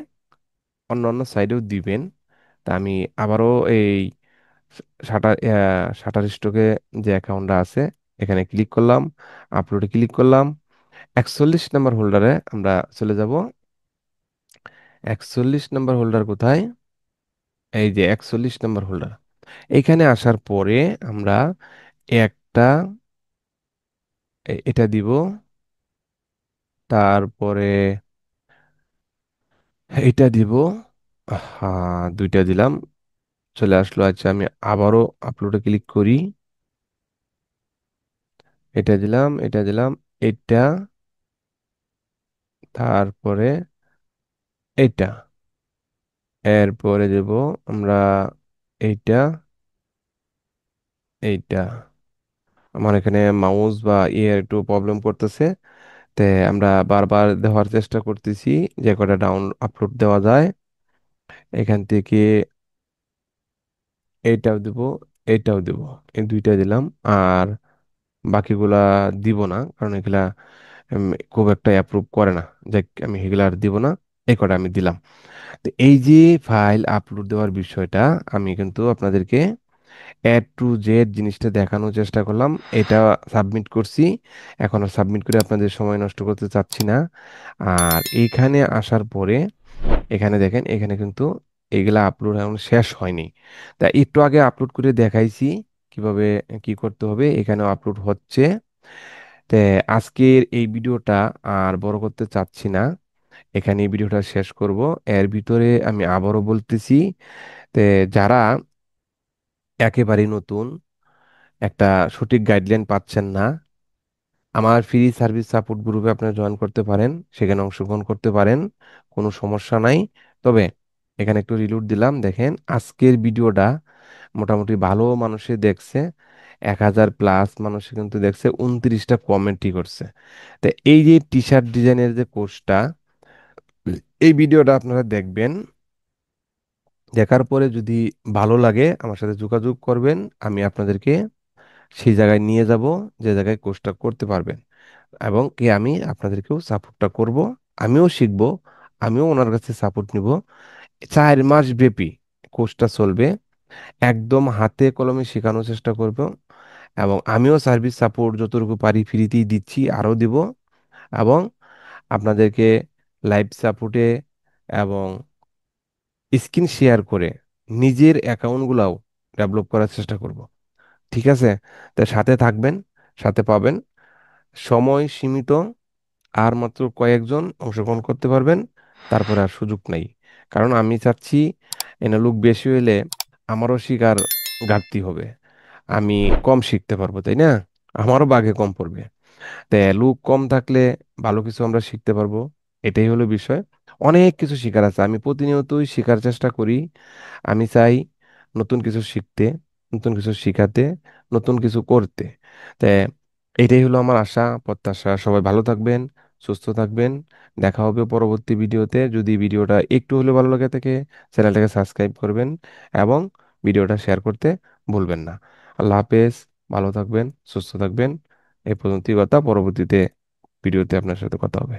অন্যান্য সাইডেও দিবেন। তা আমি আবারও এই শাটার শাটার স্টকে যে অ্যাকাউন্টটা আছে এখানে ক্লিক করলাম, আপলোডে ক্লিক করলাম। 41 নম্বর হোল্ডারে আমরা চলে যাব। 41 নম্বর হোল্ডার কোথায়? এই যে 41 নম্বর হোল্ডার। এখানে আসার পরে আমরা একটা এটা দিব, তারপরে এটা দিব। হ্যাঁ, দুইটা দিলাম, চলে আসলো। আচ্ছা, আমি আবারও আপলোডে ক্লিক করি। এটা দিলাম, এটা দিলাম, এটা, তারপরে এটা, এরপরে দেব আমরা এইটা, এইটা। আমার এখানে মাউস বা ইয়ে একটু প্রবলেম করতেছে, তে আমরা বারবার দেওয়ার চেষ্টা করতেছি যে কটা ডাউন আপলোড দেওয়া যায়। এখান থেকে এইটাও দিব, এইটাও দিব, এই দুইটা দিলাম। আর বাকিগুলা দিব না, কারণ এগুলা খুব একটা অ্যাপ্রুভ করে না। যাক, আমি এগুলা আর দিব না, এই কটা আমি দিলাম। তো এই যে ফাইল আপলোড দেওয়ার বিষয়টা, আমি কিন্তু আপনাদেরকে A to Z জিনিসটা দেখানোর চেষ্টা করলাম। এটা সাবমিট করছি, এখন আর সাবমিট করে আপনাদের সময় নষ্ট করতে চাচ্ছি না। আর এইখানে আসার পরে এখানে দেখেন, এখানে কিন্তু এগুলা আপলোড এখন শেষ হয়নি। তা একটু আগে আপলোড করে দেখাইছি কিভাবে কি করতে হবে, এখানেও আপলোড হচ্ছে। তে আজকের এই ভিডিওটা আর বড় করতে চাচ্ছি না, এখানে এই ভিডিওটা শেষ করব। এর ভিতরে আমি আবারও বলতেছি, তে যারা একেবারেই নতুন, একটা সঠিক গাইডলাইন পাচ্ছেন না, আমার ফ্রি সার্ভিস সাপোর্ট গ্রুপে আপনারা জয়েন করতে পারেন, সেখানে অংশগ্রহণ করতে পারেন, কোনো সমস্যা নাই। তবে এখানে একটু রিলোড দিলাম, দেখেন আজকের ভিডিওটা মোটামুটি ভালো মানুষে দেখছে, 1000+ মানুষে কিন্তু দেখছে, 29টা কমেন্টই করছে। তো এই যে টি শার্ট ডিজাইনের যে কোর্সটা, এই ভিডিওটা আপনারা দেখবেন, দেখার পরে যদি ভালো লাগে আমার সাথে যোগাযোগ করবেন, আমি আপনাদেরকে সেই জায়গায় নিয়ে যাব যে জায়গায় কোর্সটা করতে পারবেন। এবং কি আমি আপনাদেরকেও সাপোর্টটা করব, আমিও শিখব, আমিও ওনার কাছে সাপোর্ট নিব। 4 মাস ব্যাপী কোর্সটা চলবে, একদম হাতে কলমে শেখানোর চেষ্টা করব। এবং আমিও সার্ভিস সাপোর্ট যতটুকু পারি ফ্রিতেই দিচ্ছি, আরও দিব। এবং আপনাদেরকে লাইভ সাপোর্টে এবং স্ক্রিন শেয়ার করে নিজের অ্যাকাউন্টগুলাও ডেভেলপ করার চেষ্টা করব। ঠিক আছে? তো সাথে থাকবেন, সাথে পাবেন। সময় সীমিত, আর মাত্র কয়েকজন অংশগ্রহণ করতে পারবেন, তারপরে আর সুযোগ নাই। কারণ আমি চাচ্ছি এনে লোক বেশি হইলে আমারও শিকার ঘাটতি হবে, আমি কম শিখতে পারবো, তাই না? আমারও বাগে কম পড়বে। তে লোক কম থাকলে ভালো কিছু আমরা শিখতে পারবো, এটাই হলো বিষয়। অনেক কিছু শেখার আছে, আমি প্রতিনিয়তই শেখার চেষ্টা করি। আমি চাই নতুন কিছু শিখতে, নতুন কিছু শিখাতে, নতুন কিছু করতে। তে এটাই হলো আমার আশা প্রত্যাশা। সবাই ভালো থাকবেন, সুস্থ থাকবেন। দেখা হবে পরবর্তী ভিডিওতে। যদি ভিডিওটা একটু হলেও ভালো লাগে থাকে, চ্যানেলটাকে সাবস্ক্রাইব করবেন এবং ভিডিওটা শেয়ার করতে ভুলবেন না। আল্লাহ হাফেজ, ভালো থাকবেন, সুস্থ থাকবেন। এই পর্যন্তই কথা, পরবর্তীতে ভিডিওতে আপনার সাথে কথা হবে।